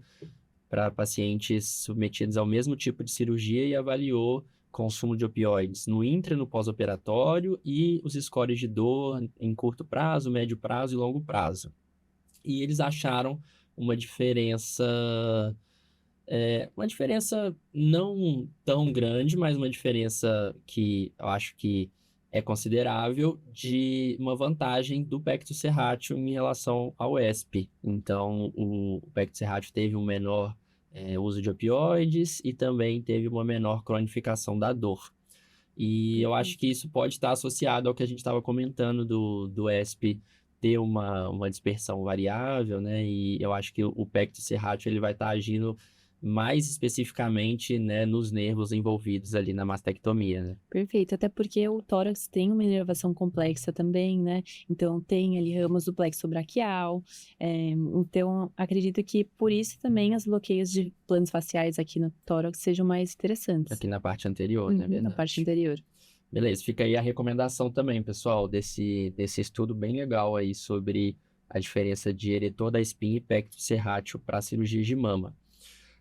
para pacientes submetidos ao mesmo tipo de cirurgia e avaliou consumo de opioides no intra e no pós-operatório e os scores de dor em curto prazo, médio prazo e longo prazo. E eles acharam uma diferença não tão grande, mas uma diferença que eu acho que é considerável de uma vantagem do Pecto serrátil em relação ao ESP. Então, o Pecto serrátil teve um menor uso de opioides e também teve uma menor cronificação da dor. E eu acho que isso pode estar associado ao que a gente estava comentando do ESP ter uma dispersão variável, né? E eu acho que o Pecto serrátil ele vai estar agindo mais especificamente, né, nos nervos envolvidos ali na mastectomia, né? Perfeito, até porque o tórax tem uma inervação complexa também, né? Então, tem ali ramos do plexo braquial. Então, acredito que por isso também os bloqueios de planos faciais aqui no tórax sejam mais interessantes. Aqui na parte anterior, né? Na parte anterior. Beleza, fica aí a recomendação também, pessoal, desse estudo bem legal aí sobre a diferença de eretor da espinha e Pecto serrátil para cirurgias de mama.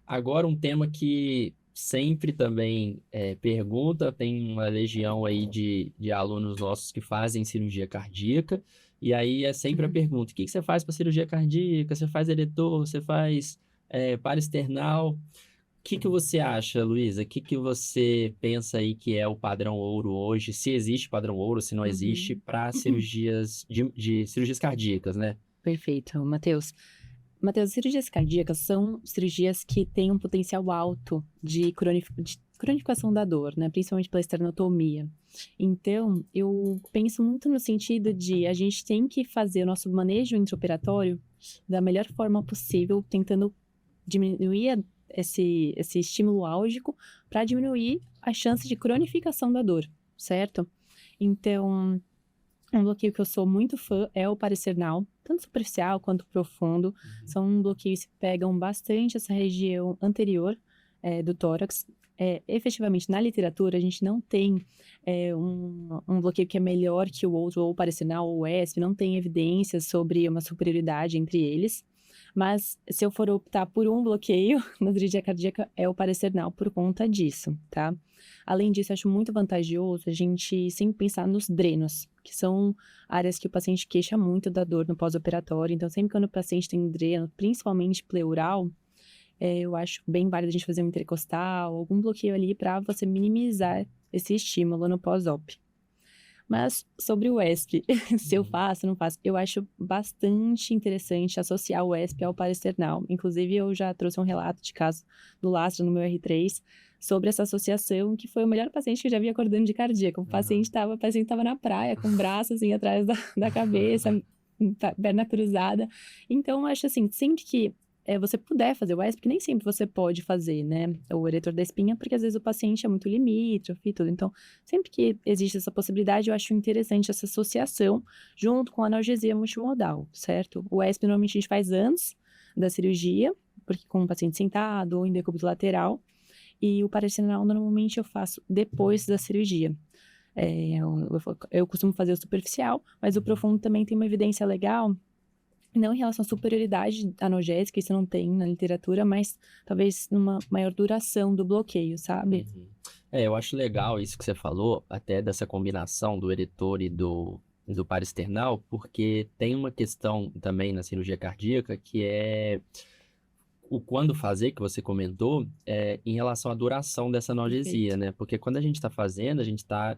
Agora, um tema que sempre também pergunta, tem uma legião aí de alunos nossos que fazem cirurgia cardíaca, e aí é sempre a pergunta, o que você faz para cirurgia cardíaca? Você faz eretor? Você faz paraesternal? O que você acha, Luísa? O que você pensa aí que é o padrão ouro hoje? Se existe padrão ouro, se não existe, para cirurgias de cirurgias cardíacas, né? Perfeito, Matheus. Cirurgias cardíacas são cirurgias que têm um potencial alto de cronificação da dor, né? Principalmente pela esternotomia. Então, eu penso muito no sentido de a gente tem que fazer o nosso manejo intraoperatório da melhor forma possível, tentando diminuir esse estímulo álgico para diminuir a chance de cronificação da dor, certo? Então, um bloqueio que eu sou muito fã é o paraesternal, tanto superficial quanto profundo. São bloqueios que pegam bastante essa região anterior do tórax. Efetivamente, na literatura, a gente não tem um bloqueio que é melhor que o outro, ou o paraesternal ou o ESP, não tem evidências sobre uma superioridade entre eles. Mas se eu for optar por um bloqueio na cirurgia cardíaca, é o paraesternal por conta disso, tá? Além disso, eu acho muito vantajoso a gente sempre pensar nos drenos, que são áreas que o paciente queixa muito da dor no pós-operatório. Então, sempre quando o paciente tem dreno, principalmente pleural, eu acho bem válido a gente fazer um intercostal, algum bloqueio ali para você minimizar esse estímulo no pós-op. Mas sobre o ESP, se eu faço, não faço, eu acho bastante interessante associar o ESP ao parasternal. Inclusive, eu já trouxe um relato de caso do lastro no meu R3 sobre essa associação, que foi o melhor paciente que eu já vi acordando de cardíaco. O paciente estava na praia, com o braço assim atrás da cabeça, perna cruzada. Então, eu acho assim, sempre que você puder fazer o ESP, porque nem sempre você pode fazer, né, o eretor da espinha, porque às vezes o paciente é muito limítrofe e tudo. Então, sempre que existe essa possibilidade, eu acho interessante essa associação junto com a analgesia multimodal, certo? O ESP normalmente a gente faz antes da cirurgia, porque com o paciente sentado ou em decúbito lateral, e o parasternal normalmente eu faço depois da cirurgia. Eu costumo fazer o superficial, mas o profundo também tem uma evidência legal, não em relação à superioridade analgésica, isso não tem na literatura, mas talvez numa maior duração do bloqueio, sabe? Eu acho legal isso que você falou, até dessa combinação do eretor e do parasternal, porque tem uma questão também na cirurgia cardíaca que é o quando fazer, que você comentou, em relação à duração dessa analgesia, né? Porque quando a gente está fazendo, a gente está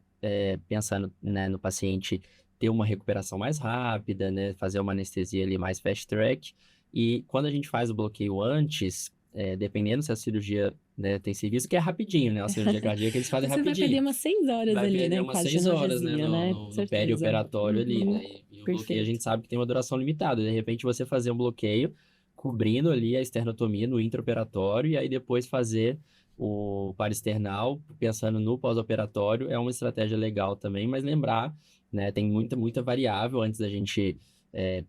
pensando, né, no paciente ter uma recuperação mais rápida, né? Fazer uma anestesia ali mais fast track. E quando a gente faz o bloqueio antes, dependendo se a cirurgia, né, tem serviço, que é rapidinho, né? A cirurgia cardíaca eles fazem Você vai rapidinho. perder umas 6 horas Vai ali, perder né? umas Quase de 6 horas, né? analgesia, né? No Certeza. perioperatório ali, né? E o bloqueio a Perfeito. gente sabe que tem uma duração limitada. De repente você fazer um bloqueio cobrindo ali a esternotomia no intraoperatório e aí depois fazer o parasternal, pensando no pós-operatório, é uma estratégia legal também, mas lembrar, né, tem muita variável antes da gente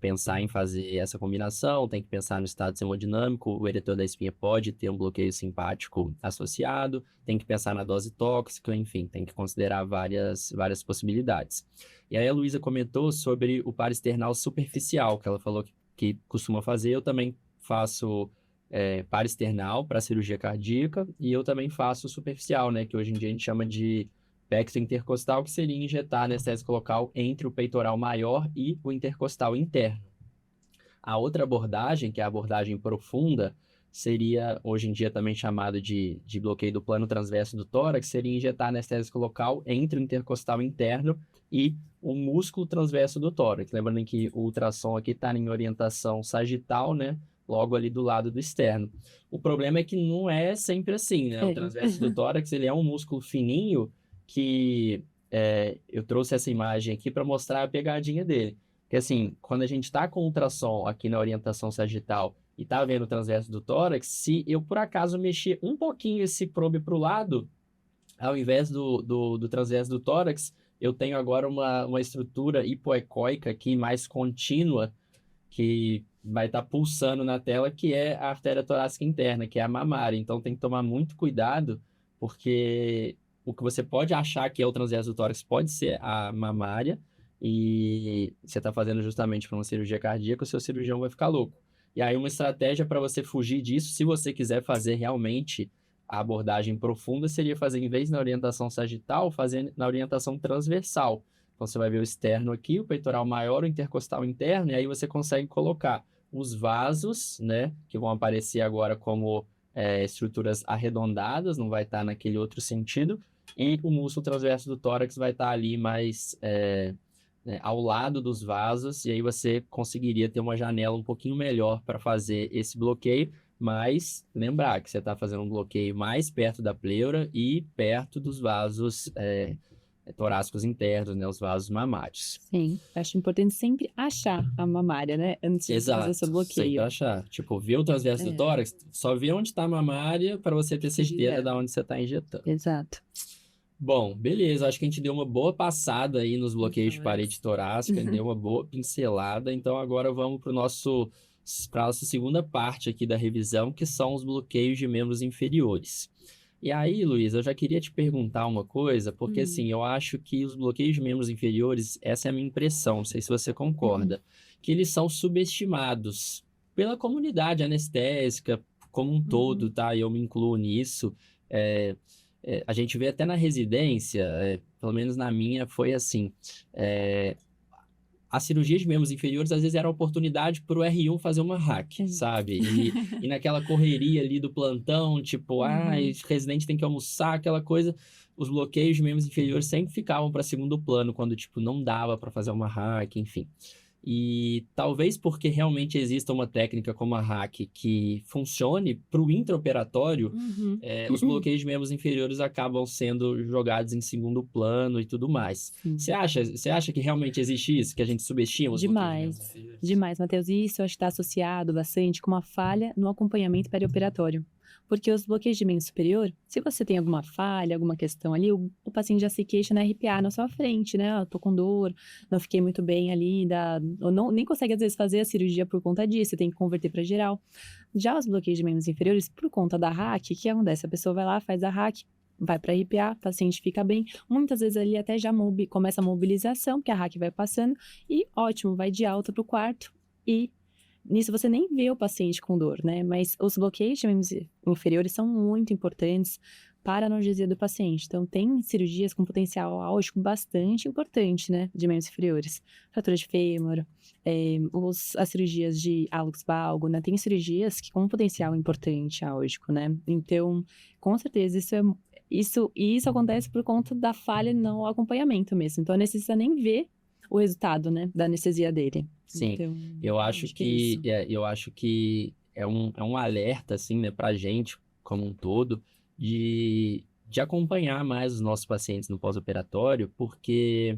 pensar em fazer essa combinação, tem que pensar no estado hemodinâmico, o eretor da espinha pode ter um bloqueio simpático associado, tem que pensar na dose tóxica, enfim, tem que considerar várias possibilidades. E aí a Luísa comentou sobre o parasternal superficial, que ela falou que costuma fazer, eu também faço parasternal para cirurgia cardíaca e eu também faço superficial, né, que hoje em dia a gente chama de pexo intercostal, que seria injetar anestésico local entre o peitoral maior e o intercostal interno. A outra abordagem, que é a abordagem profunda, seria hoje em dia também chamado de bloqueio do plano transverso do tórax, seria injetar anestésico local entre o intercostal interno e o músculo transverso do tórax. Lembrando que o ultrassom aqui está em orientação sagital, né? Logo ali do lado do externo. O problema é que não é sempre assim, né? O transverso do tórax, ele é um músculo fininho que eu trouxe essa imagem aqui para mostrar a pegadinha dele. Porque assim, quando a gente está com ultrassom aqui na orientação sagital e está vendo o transverso do tórax, se eu por acaso mexer um pouquinho esse probe para o lado, ao invés do transverso do tórax, eu tenho agora uma estrutura hipoecóica aqui mais contínua, que vai estar pulsando na tela, que é a artéria torácica interna, que é a mamária. Então tem que tomar muito cuidado, porque o que você pode achar que é o transverso do tórax pode ser a mamária, e você está fazendo justamente para uma cirurgia cardíaca, o seu cirurgião vai ficar louco. E aí uma estratégia para você fugir disso, se você quiser fazer realmente a abordagem profunda, seria fazer, em vez na orientação sagital, fazer na orientação transversal. Então você vai ver o externo aqui, o peitoral maior, o intercostal interno, e aí você consegue colocar os vasos, né, que vão aparecer agora como estruturas arredondadas, não vai estar naquele outro sentido, e o músculo transverso do tórax vai estar ali mais ao lado dos vasos, e aí você conseguiria ter uma janela um pouquinho melhor para fazer esse bloqueio, mas lembrar que você está fazendo um bloqueio mais perto da pleura e perto dos vasos torácicos internos, né, os vasos mamários. Sim, acho importante sempre achar a mamária, né, antes de fazer seu bloqueio. Sempre achar. Tipo, ver o transverso do tórax, só ver onde está a mamária para você ter certeza de onde você está injetando. Exato. Bom, beleza. Acho que a gente deu uma boa passada aí nos bloqueios de parede torácica, deu uma boa pincelada. Então agora vamos para a nossa segunda parte aqui da revisão, que são os bloqueios de membros inferiores. E aí, Luísa, eu já queria te perguntar uma coisa, porque assim, eu acho que os bloqueios de membros inferiores, essa é a minha impressão, não sei se você concorda, que eles são subestimados pela comunidade anestésica como um todo, tá? Eu me incluo nisso. A gente vê até na residência, pelo menos na minha, foi assim, a cirurgia de membros inferiores, às vezes, era a oportunidade para o R1 fazer uma hack, sabe? E naquela correria ali do plantão, tipo, residente tem que almoçar, aquela coisa, os bloqueios de membros inferiores sempre ficavam para segundo plano, quando, tipo, não dava para fazer uma hack, enfim. E talvez porque realmente exista uma técnica como a hack que funcione para o intraoperatório, os bloqueios de membros inferiores acabam sendo jogados em segundo plano e tudo mais. Você acha que realmente existe isso? Que a gente subestima os bloqueios de membros inferiores? Demais, Matheus. E isso acho que está associado bastante com uma falha no acompanhamento perioperatório. Porque os bloqueios de membro superior, se você tem alguma falha, alguma questão ali, o paciente já se queixa na RPA na sua frente, né? Eu tô com dor, não fiquei muito bem ali, ou não, nem consegue às vezes fazer a cirurgia por conta disso, você tem que converter para geral. Já os bloqueios de membros inferiores, por conta da hack, o que acontece? A pessoa vai lá, faz a hack, vai para RPA, o paciente fica bem. Muitas vezes ali até já começa a mobilização, porque a hack vai passando, e ótimo, vai de alta para o quarto e nisso você nem vê o paciente com dor, né? Mas os bloqueios de membros inferiores são muito importantes para a analgesia do paciente. Então, tem cirurgias com potencial álgico bastante importante, né? De membros inferiores. Fratura de fêmur, as cirurgias de hálux valgo, né? Tem cirurgias que com potencial importante álgico, né? Então, com certeza, isso acontece por conta da falha no acompanhamento mesmo. Então, necessita nem ver o resultado, né, da anestesia dele. Sim, então, eu acho que é um alerta, assim, né, pra gente, como um todo, de acompanhar mais os nossos pacientes no pós-operatório, porque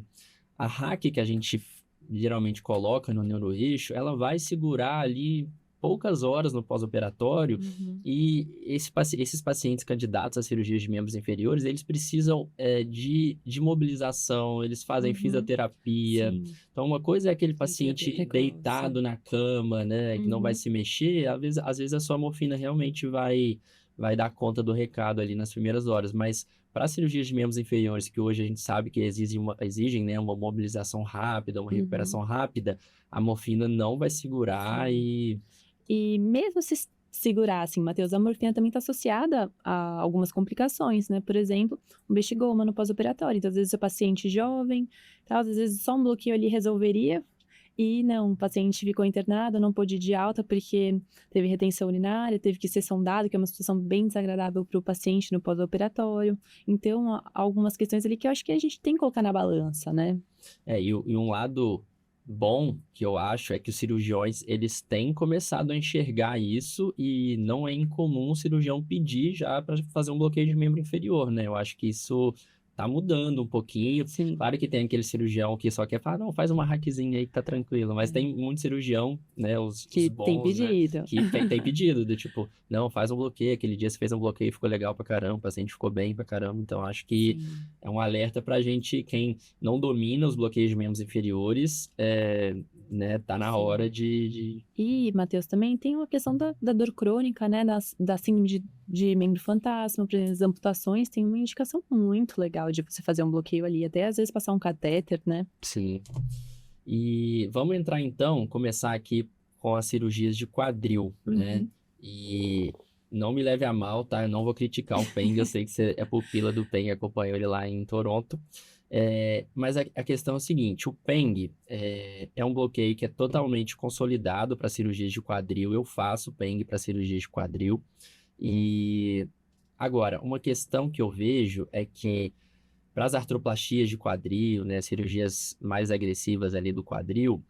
a hack que a gente geralmente coloca no neuroeixo, ela vai segurar ali poucas horas no pós-operatório, e esses pacientes candidatos a cirurgias de membros inferiores, eles precisam de mobilização, eles fazem fisioterapia. Sim. Então, uma coisa é aquele paciente deitado na cama, né, que não vai se mexer, às vezes a sua morfina realmente vai dar conta do recado ali nas primeiras horas, mas para cirurgias de membros inferiores, que hoje a gente sabe que exigem né, uma mobilização rápida, uma recuperação rápida, a morfina não vai segurar. E mesmo se segurar, assim, Matheus, a morfina também está associada a algumas complicações, né? Por exemplo, um bexigoma no pós-operatório. Então, às vezes, o paciente jovem, às vezes só um bloqueio ali resolveria. E não, o paciente ficou internado, não pôde ir de alta porque teve retenção urinária, teve que ser sondado, que é uma situação bem desagradável para o paciente no pós-operatório. Então, há algumas questões ali que eu acho que a gente tem que colocar na balança, né? E um lado bom que eu acho é que os cirurgiões, eles têm começado a enxergar isso, e não é incomum o cirurgião pedir já para fazer um bloqueio de membro inferior, né? Eu acho que isso tá mudando um pouquinho. Sim. Claro que tem aquele cirurgião que só quer falar, não, faz uma hackzinha aí que tá tranquilo, mas tem muito cirurgião, né, os bons, tem pedido. Né, que tem pedido, do tipo, não, faz um bloqueio, aquele dia você fez um bloqueio e ficou legal pra caramba, o paciente ficou bem pra caramba. Então, acho que é um alerta pra gente, quem não domina os bloqueios de membros inferiores, né, tá na hora de... E, Matheus, também tem uma questão da dor crônica, né, da síndrome de membro fantasma, por exemplo, as amputações, tem uma indicação muito legal de você fazer um bloqueio ali, até às vezes passar um catéter, né? Sim. E vamos entrar então, começar aqui com as cirurgias de quadril, né? E não me leve a mal, tá? Eu não vou criticar o Peng, eu sei que você é pupila do Peng, acompanhou ele lá em Toronto. Mas a questão é o seguinte, o Peng é um bloqueio que é totalmente consolidado para cirurgias de quadril. Eu faço Peng para cirurgias de quadril. E agora, uma questão que eu vejo é que para as artroplastias de quadril, né, cirurgias mais agressivas ali do quadril,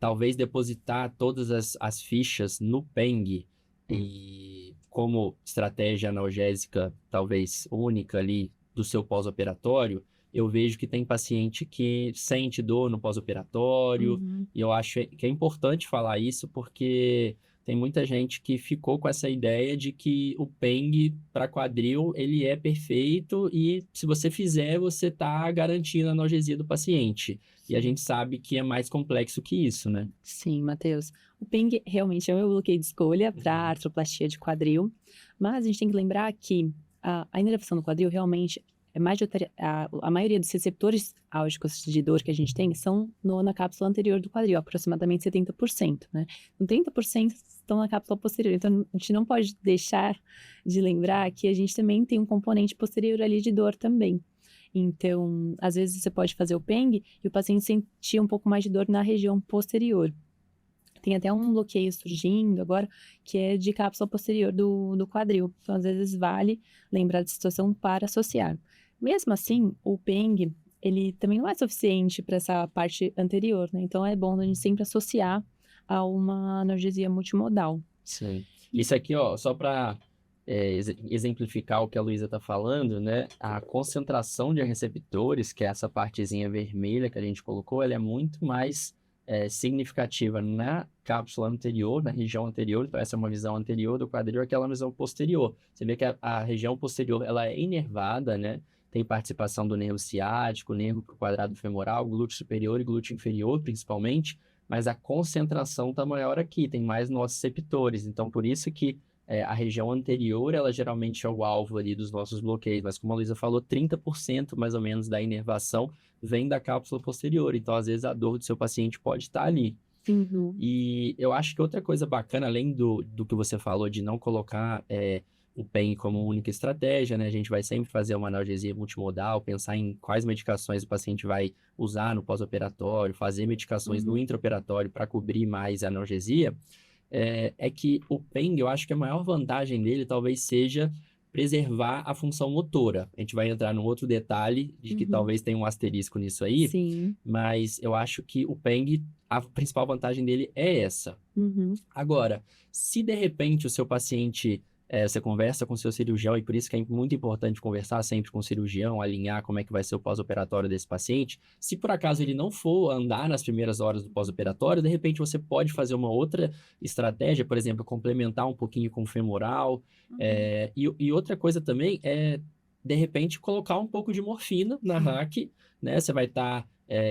talvez depositar todas as fichas no Peng, e como estratégia analgésica talvez única ali do seu pós-operatório, eu vejo que tem paciente que sente dor no pós-operatório, e eu acho que é importante falar isso porque tem muita gente que ficou com essa ideia de que o Peng para quadril, ele é perfeito, e se você fizer, você está garantindo a analgesia do paciente. E a gente sabe que é mais complexo que isso, né? Sim, Matheus. O Peng realmente é o meu bloqueio de escolha para artroplastia de quadril, mas a gente tem que lembrar que a inervação do quadril realmente a maioria dos receptores álgicos de dor que a gente tem são na cápsula anterior do quadril, aproximadamente 70%, né? Então, 30% estão na cápsula posterior. Então, a gente não pode deixar de lembrar que a gente também tem um componente posterior ali de dor também. Então, às vezes você pode fazer o PENG e o paciente sentir um pouco mais de dor na região posterior. Tem até um bloqueio surgindo agora, que é de cápsula posterior do quadril. Então, às vezes, vale lembrar da situação para associar. Mesmo assim, o PENG, ele também não é suficiente para essa parte anterior, né? Então, é bom a gente sempre associar a uma analgesia multimodal. Sim. Isso aqui, ó, só para exemplificar o que a Luísa está falando, né? A concentração de receptores, que é essa partezinha vermelha que a gente colocou, ela é muito mais significativa na cápsula anterior, na região anterior. Então, essa é uma visão anterior do quadril, aquela visão posterior. Você vê que a região posterior, ela é inervada, né? Tem participação do nervo ciático, nervo quadrado femoral, glúteo superior e glúteo inferior, principalmente, mas a concentração está maior aqui, tem mais nociceptores. Então, por isso que a região anterior, ela geralmente é o alvo ali dos nossos bloqueios, mas como a Luísa falou, 30% mais ou menos da inervação vem da cápsula posterior, então às vezes a dor do seu paciente pode estar ali. Uhum. E eu acho que outra coisa bacana, além do que você falou de não colocar o PEN como única estratégia, né? A gente vai sempre fazer uma analgesia multimodal, pensar em quais medicações o paciente vai usar no pós-operatório, fazer medicações no intraoperatório para cobrir mais a analgesia. É que o PENG, eu acho que a maior vantagem dele talvez seja preservar a função motora. A gente vai entrar num outro detalhe de que talvez tenha um asterisco nisso aí, Sim. mas eu acho que o PENG, a principal vantagem dele é essa. Agora, se de repente o seu paciente, você conversa com o seu cirurgião, e por isso que é muito importante conversar sempre com o cirurgião, alinhar como é que vai ser o pós-operatório desse paciente. Se por acaso ele não for andar nas primeiras horas do pós-operatório, de repente você pode fazer uma outra estratégia, por exemplo, complementar um pouquinho com o femoral. E outra coisa também é, de repente, colocar um pouco de morfina na RAC, né? Você vai estar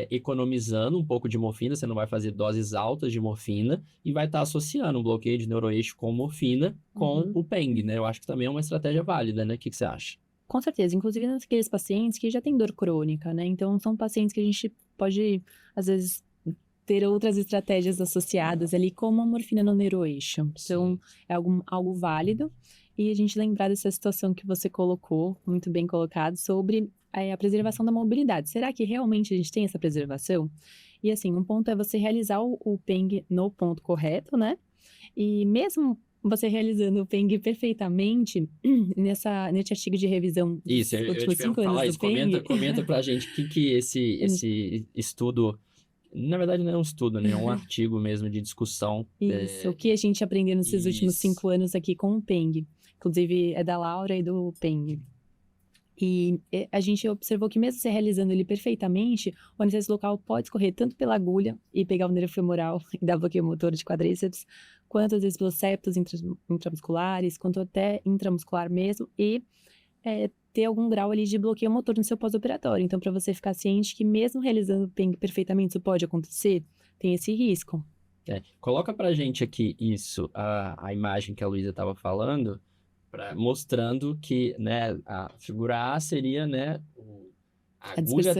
economizando um pouco de morfina, você não vai fazer doses altas de morfina e vai estar associando um bloqueio de neuroeixo com morfina com o PENG, né? Eu acho que também é uma estratégia válida, né? O que você acha? Com certeza, inclusive naqueles pacientes que já têm dor crônica, né? Então, são pacientes que a gente pode, às vezes, ter outras estratégias associadas ali, como a morfina no neuroeixo. Então, é algo válido. E a gente lembrar dessa situação que você colocou, muito bem colocado, sobre a preservação da mobilidade. Será que realmente a gente tem essa preservação? E assim, um ponto é você realizar o PENG no ponto correto, né? E mesmo você realizando o PENG perfeitamente, nesse artigo de revisão dos Isso, eu últimos te 5 anos falar do isso. PENG... Comenta pra gente o que esse estudo... Na verdade, não é um estudo, né? É um artigo mesmo de discussão. Isso, o que a gente aprendeu nesses últimos 5 anos aqui com o PENG. Inclusive, é da Laura e do PENG. E a gente observou que mesmo você realizando ele perfeitamente, o anestésico local pode escorrer tanto pela agulha e pegar o nervo femoral e dar bloqueio motor de quadríceps, quanto às vezes pelos septos intramusculares, quanto até intramuscular mesmo, e ter algum grau ali de bloqueio motor no seu pós-operatório. Então, para você ficar ciente que mesmo realizando o PENG perfeitamente, isso pode acontecer, tem esse risco. Coloca pra gente aqui isso, a imagem que a Luísa estava falando, mostrando que, né, a figura A seria, né, a agulha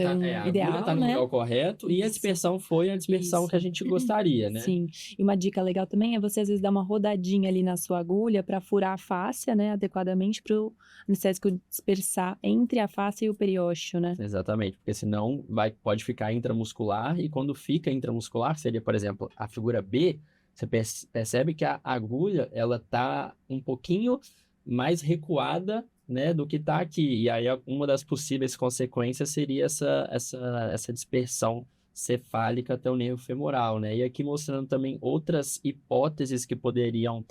ideal, tá no né? lugar correto e a dispersão foi a dispersão que a gente gostaria, né? Sim, e uma dica legal também é você às vezes dar uma rodadinha ali na sua agulha para furar a fáscia, né, adequadamente para o anestésico dispersar entre a fáscia e o periósteo, né? Exatamente, porque senão pode ficar intramuscular e quando fica intramuscular, seria, por exemplo, a figura B, você percebe que a agulha, ela tá um pouquinho mais recuada, né, do que está aqui. E aí uma das possíveis consequências seria essa dispersão cefálica até o nervo femoral, né? E aqui mostrando também outras hipóteses que poderiam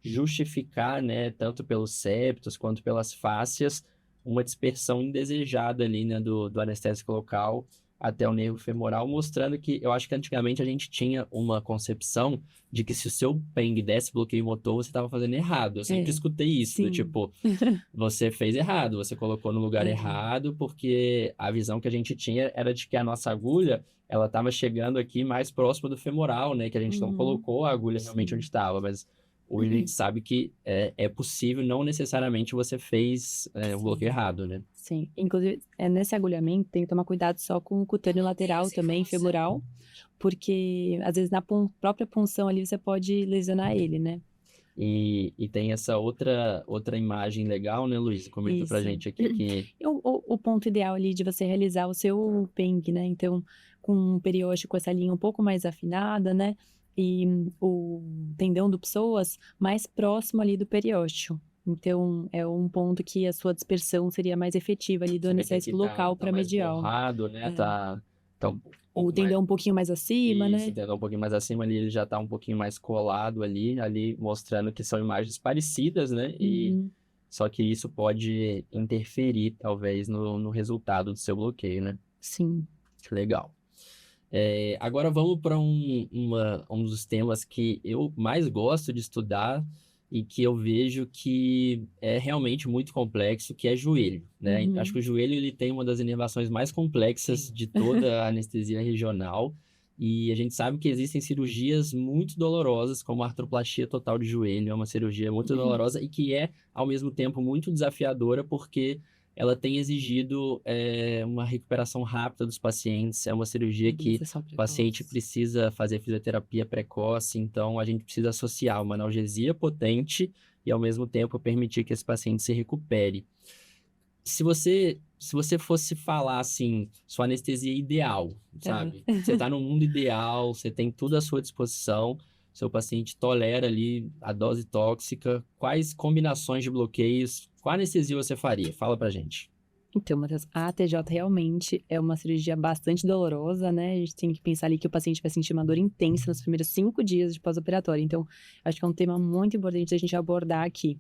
justificar, né, tanto pelos septos quanto pelas fáscias, uma dispersão indesejada ali, né, do anestésico local até o nervo femoral, mostrando que eu acho que antigamente a gente tinha uma concepção de que se o seu PENG desse bloqueio motor, você estava fazendo errado. Eu sempre escutei isso, do tipo, você fez errado, você colocou no lugar errado, porque a visão que a gente tinha era de que a nossa agulha, ela estava chegando aqui mais próximo do femoral, né? Que a gente não colocou a agulha realmente onde estava, mas hoje a gente sabe que é possível, não necessariamente você fez o bloqueio errado, né? Sim, inclusive nesse agulhamento tem que tomar cuidado só com o cutâneo lateral também, femoral, porque às vezes na própria punção ali você pode lesionar ele, né? E tem essa outra imagem legal, né, Luísa? Comenta pra Isso. gente aqui que... E o ponto ideal ali de você realizar o seu peng, né? Então, com um periósteo com essa linha um pouco mais afinada, né? E o tendão do psoas mais próximo ali do periósteo. Então, é um ponto que a sua dispersão seria mais efetiva ali do Você vê que anestésico aqui local tá para mais medial. borrado, né? Tá um O pouco mais... tendão um pouquinho mais acima, Isso, né? tendão um pouquinho mais acima ali, ele já tá um pouquinho mais colado ali mostrando que são imagens parecidas, né? E Uhum. só que isso pode interferir, talvez, no resultado do seu bloqueio, né? Sim. Legal. Agora vamos para um dos temas que eu mais gosto de estudar e que eu vejo que é realmente muito complexo, que é joelho, né? Acho que Uhum. o joelho ele tem uma das inervações mais complexas de toda a anestesia regional e a gente sabe que existem cirurgias muito dolorosas, como a artroplastia total de joelho, é uma cirurgia muito dolorosa e que é, ao mesmo tempo, muito desafiadora porque ela tem exigido uma recuperação rápida dos pacientes. É uma cirurgia que Mobilização o paciente precoce. precisa fazer fisioterapia precoce, então a gente precisa associar uma analgesia potente e, ao mesmo tempo, permitir que esse paciente se recupere. Se você fosse falar assim, sua anestesia ideal, Aham. sabe? Você está no mundo ideal, você tem tudo à sua disposição, seu paciente tolera ali a dose tóxica, quais combinações de bloqueios, qual anestesia você faria? Fala pra gente. Então, Matheus, a ATJ realmente é uma cirurgia bastante dolorosa, né? A gente tem que pensar ali que o paciente vai sentir uma dor intensa nos primeiros 5 dias de pós-operatório. Então, acho que é um tema muito importante a gente abordar aqui.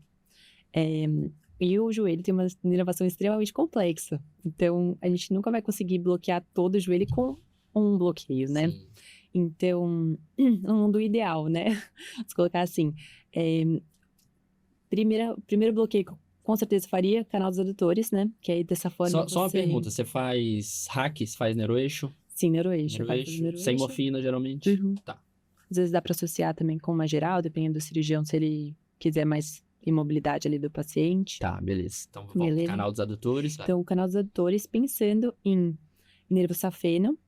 E o joelho tem uma inervação extremamente complexa. Então, a gente nunca vai conseguir bloquear todo o joelho com um bloqueio, né? Sim. Então, no mundo ideal, né? Vamos colocar assim. Primeiro bloqueio, com certeza faria canal dos adutores, né? Que aí dessa forma Só uma você... pergunta, você faz hack, você faz neuroeixo? Sim, neuroeixo. Eu faço Neuroeixo, sem neuroeixo. morfina, geralmente? Uhum. Tá. Às vezes dá para associar também com uma geral, dependendo do cirurgião, se ele quiser mais imobilidade ali do paciente. Tá, beleza. Então, vamos pro Beleza. canal dos adutores. Então, o canal dos adutores, pensando em nervo safeno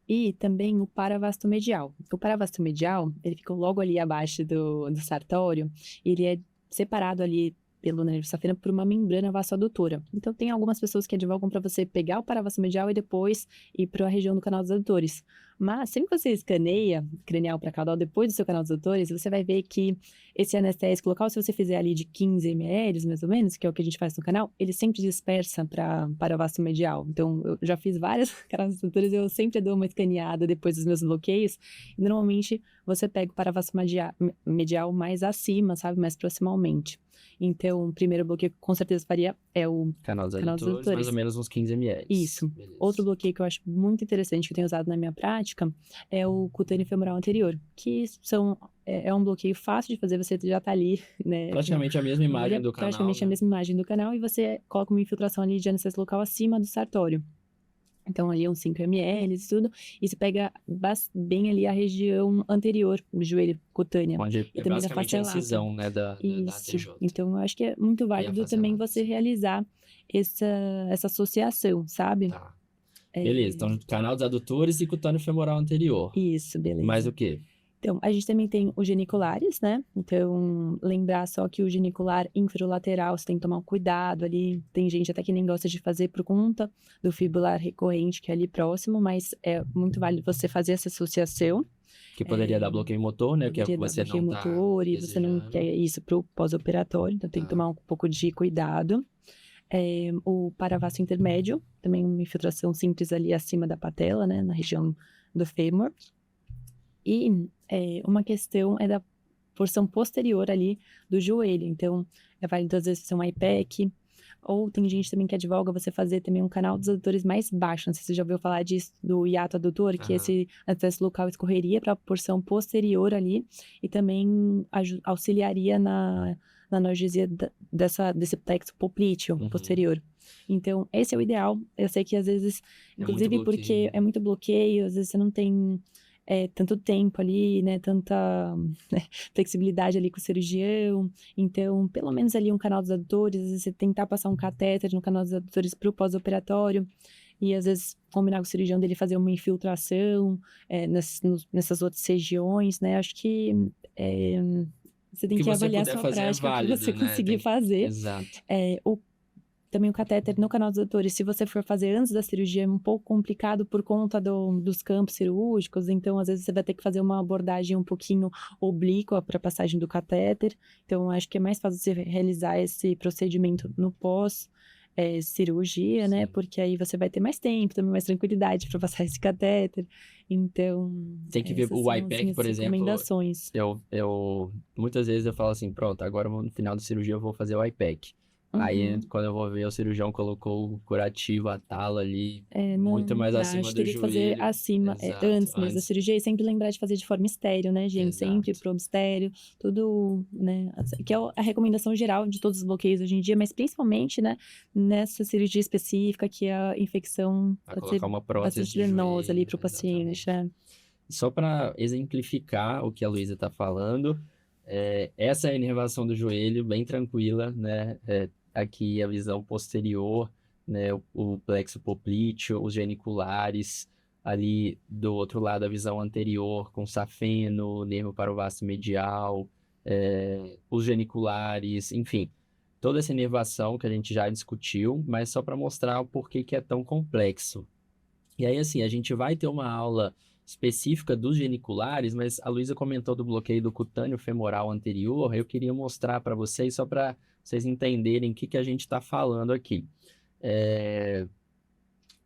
e também o paravasto medial. O paravasto medial, ele fica logo ali abaixo do sartório, e ele é separado ali pelo nervo safeno por uma membrana vasoadutora. Então, tem algumas pessoas que advogam para você pegar o paravasto medial e depois ir para a região do canal dos adutores. Mas, sempre que você escaneia cranial para caudal depois do seu canal dos adutores, você vai ver que esse anestésico local, se você fizer ali de 15 ml, mais ou menos, que é o que a gente faz no canal, ele sempre dispersa para o vasto medial. Então, eu já fiz várias canais dos adutores, eu sempre dou uma escaneada depois dos meus bloqueios, e normalmente você pega o paravasto medial mais acima, sabe, mais proximalmente. Então, o primeiro bloqueio que com certeza faria é o Canal dos canal dos adutores, mais adutores. ou menos uns 15 ml. Isso. Beleza. Outro bloqueio que eu acho muito interessante, que eu tenho usado na minha prática, é o cutâneo femoral anterior, que é um bloqueio fácil de fazer, você já tá ali, né? Praticamente a mesma imagem do canal, Praticamente a né? mesma imagem do canal, e você coloca uma infiltração ali de anestésico local acima do sartório. Então, ali uns 5 ml e tudo, e você pega bem ali a região anterior, o joelho cutânea. Onde E é também da basicamente a face lata. incisão, né, da Isso. ATJ. Então, eu acho que é muito válido face também lata, você sim. realizar essa associação, sabe? Tá. Beleza, então canal dos adutores e cutâneo femoral anterior. Isso, beleza. Mais o quê? Então, a gente também tem os geniculares, né? Então, lembrar só que o genicular inferolateral, você tem que tomar um cuidado ali. Tem gente até que nem gosta de fazer por conta do fibular recorrente, que é ali próximo, mas é muito válido você fazer essa associação. Que poderia dar bloqueio motor, né? Que é o que Poderia dar você bloqueio não tá motor, e você não desejando. quer isso pro pós-operatório, então tem que tomar um pouco de cuidado. O paravasto intermédio, também uma infiltração simples ali acima da patela, né? Na região do fêmur. E uma questão é da porção posterior ali do joelho. Então, é válido às vezes ser um IPEC, ou tem gente também que advoga você fazer também um canal dos adutores mais baixo. Não sei se você já ouviu falar disso, do hiato adutor, que esse anestésico local escorreria para a porção posterior ali, e também auxiliaria na analgesia desse plexo poplíteo posterior. Então, esse é o ideal. Eu sei que às vezes, inclusive porque é muito bloqueio, às vezes você não tem tanto tempo ali, né, tanta flexibilidade ali com o cirurgião. Então, pelo menos ali um canal dos adutores, às vezes você tentar passar um catéter no canal dos adutores para o pós-operatório, e às vezes combinar com o cirurgião dele fazer uma infiltração nessas outras regiões, né, acho que Você tem que que você avaliar a puder sua fazer é prática, o que válido, você né? conseguir fazer. Exato. Também o catéter no canal dos adutores, se você for fazer antes da cirurgia, é um pouco complicado por conta dos campos cirúrgicos, então às vezes você vai ter que fazer uma abordagem um pouquinho oblíqua para a passagem do catéter, então acho que é mais fácil você realizar esse procedimento no pós-cirurgia, né, Sim. porque aí você vai ter mais tempo, também mais tranquilidade para passar esse catéter, então Tem que ver essas o são as IPEC, minhas por exemplo. recomendações. Muitas vezes eu falo assim, pronto, agora no final da cirurgia eu vou fazer o IPEC. Aí, Uhum. quando eu vou ver, o cirurgião colocou o curativo, a tala ali, Não, muito mais dá. acima Acho que do teria que fazer joelho. acima, Exato, antes mesmo da antes. cirurgia, e sempre lembrar de fazer de forma estéreo, né, gente? Sempre Exato. probo estéreo, tudo, né? Que é a recomendação geral de todos os bloqueios hoje em dia, mas principalmente, né, nessa cirurgia específica, que a infecção Pra pode ser colocar uma prótese bastante de danosa ali joelho, para o exatamente. paciente, né? Só para exemplificar o que a Luísa está falando, essa é a inervação do joelho, bem tranquila, né? Aqui a visão posterior, né? O plexo poplíteo, os geniculares, ali do outro lado a visão anterior com safeno, nervo parovasto medial, os geniculares, enfim, toda essa inervação que a gente já discutiu, mas só para mostrar o porquê que é tão complexo. E aí, assim, a gente vai ter uma aula específica dos geniculares, mas a Luísa comentou do bloqueio do cutâneo femoral anterior. Eu queria mostrar para vocês, só para vocês entenderem o que a gente está falando aqui.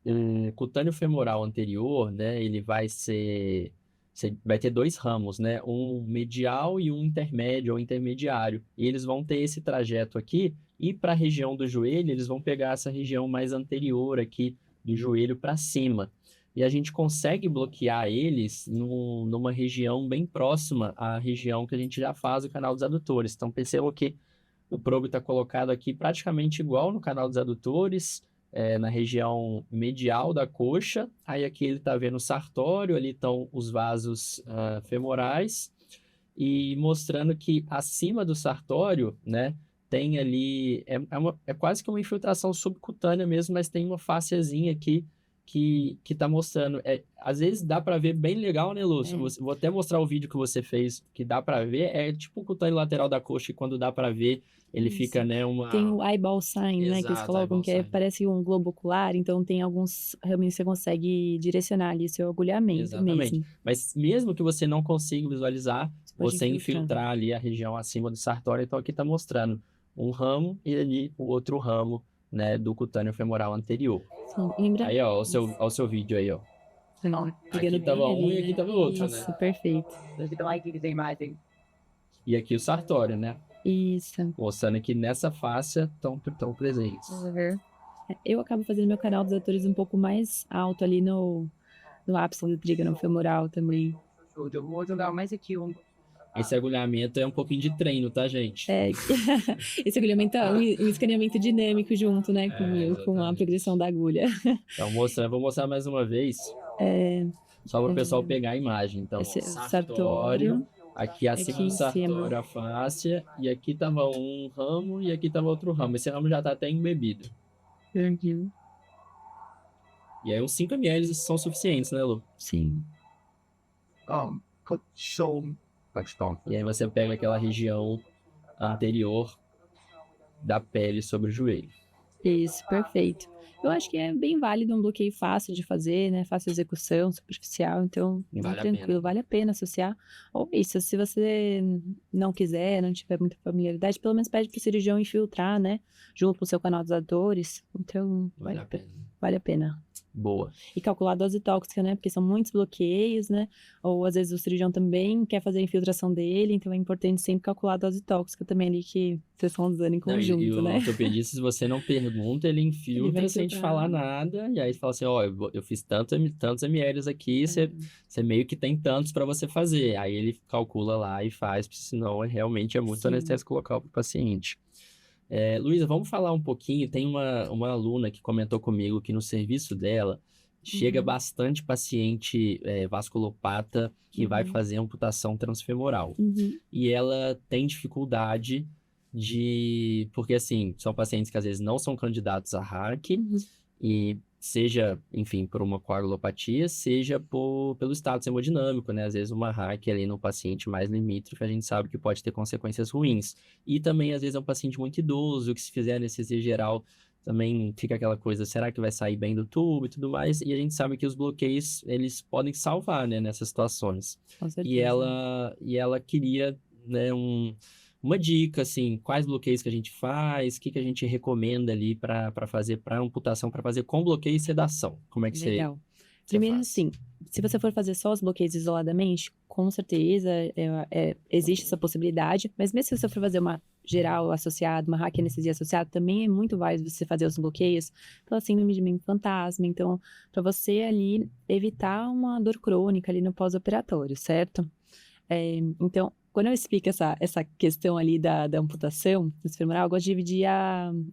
O cutâneo femoral anterior, né, ele vai ser... Você vai ter dois ramos, né? Um medial e um intermédio ou intermediário. E eles vão ter esse trajeto aqui, e para a região do joelho, eles vão pegar essa região mais anterior aqui, do joelho para cima. E a gente consegue bloquear eles numa região bem próxima à região que a gente já faz o canal dos adutores. Então, percebam que o probe está colocado aqui praticamente igual no canal dos adutores, na região medial da coxa. Aí aqui ele está vendo o sartório, ali estão os vasos femorais, e mostrando que acima do sartório, né, tem ali, é quase que uma infiltração subcutânea mesmo, mas tem uma fásciazinha aqui que tá mostrando. Às vezes dá para ver bem legal, né, Lúcio? Vou até mostrar o vídeo que você fez, que dá para ver. É tipo o cutâneo lateral da coxa, e quando dá para ver, ele Isso. fica, né, Tem o eyeball sign, né, que eles Exato, colocam, eyeball que sign. parece um globo ocular, então tem alguns, realmente você consegue direcionar ali seu agulhamento Exatamente. mesmo. Mas mesmo que você não consiga visualizar, Pode você infiltrar ali a região acima do sartório. Então aqui está mostrando um ramo e ali o outro ramo, né, do cutâneo femoral anterior. Sim, lembra? Aí, ó, o seu vídeo aí, ó. Pegando Aqui tava bem um ali, e aqui né? tava o outro, né? Isso, perfeito. E aqui o sartório, né? Isso. Mostrando que nessa faixa estão presentes. Eu acabo fazendo meu canal dos atores um pouco mais alto ali no ápice do trígono femoral também. Esse agulhamento é um pouquinho de treino, tá, gente? Esse agulhamento é um escaneamento dinâmico junto, né, com a progressão da agulha. Então, vou mostrar mais uma vez, só para o pessoal pegar a imagem. Então, Esse sartório, aqui acima aqui do em sartório cima. a fáscia, e aqui tava um ramo e aqui tava outro ramo. Esse ramo já tá até embebido. E aí uns 5 ml são suficientes, né, Lu? Sim. E aí você pega aquela região anterior da pele sobre o joelho. Isso, perfeito. Eu acho que é bem válido, um bloqueio fácil de fazer, né? Fácil execução, superficial, então tranquilo, vale a pena associar. Ou isso, se você não quiser, não tiver muita familiaridade, pelo menos pede para o cirurgião infiltrar, né? Junto com o seu canal dos atores. Então, Vale a pena. Vale a pena. Boa. E calcular a dose tóxica, né? Porque são muitos bloqueios, né? Ou às vezes o cirurgião também quer fazer a infiltração dele, então é importante sempre calcular a dose tóxica também ali que vocês estão usando em conjunto, e o né? ortopedista, se você não pergunta, ele infiltra sem te falar nada, e aí você fala assim, ó, eu fiz tantos ml aqui, você meio que tem tantos para você fazer. Aí ele calcula lá e faz, porque senão realmente é muito anestésico local para o paciente. Luísa, vamos falar um pouquinho. Tem uma aluna que comentou comigo que no serviço dela chega bastante paciente vasculopata que vai fazer amputação transfemoral. E ela tem dificuldade porque assim, são pacientes que às vezes não são candidatos a HAC E seja, enfim, por uma coagulopatia, seja pelo estado hemodinâmico, né? Às vezes uma hack ali no paciente mais limítrofe, a gente sabe que pode ter consequências ruins. E também, às vezes, é um paciente muito idoso, que se fizer anestesia geral, também fica aquela coisa, será que vai sair bem do tubo e tudo mais? E a gente sabe que os bloqueios, eles podem salvar, né, nessas situações. Com E certeza. ela queria, né, uma dica, assim, quais bloqueios que a gente faz, o que a gente recomenda ali para fazer para amputação, para fazer com bloqueio e sedação. Como é que Legal. você Primeiro, faz? assim, se você for fazer só os bloqueios isoladamente, com certeza existe essa possibilidade, mas mesmo se você for fazer uma geral associada, uma hack anestesia associada, também é muito válido você fazer os bloqueios pela síndrome de membro fantasma. Então, para você ali evitar uma dor crônica ali no pós-operatório, certo? Então, quando eu explico essa questão ali da amputação femoral, eu gosto de dividir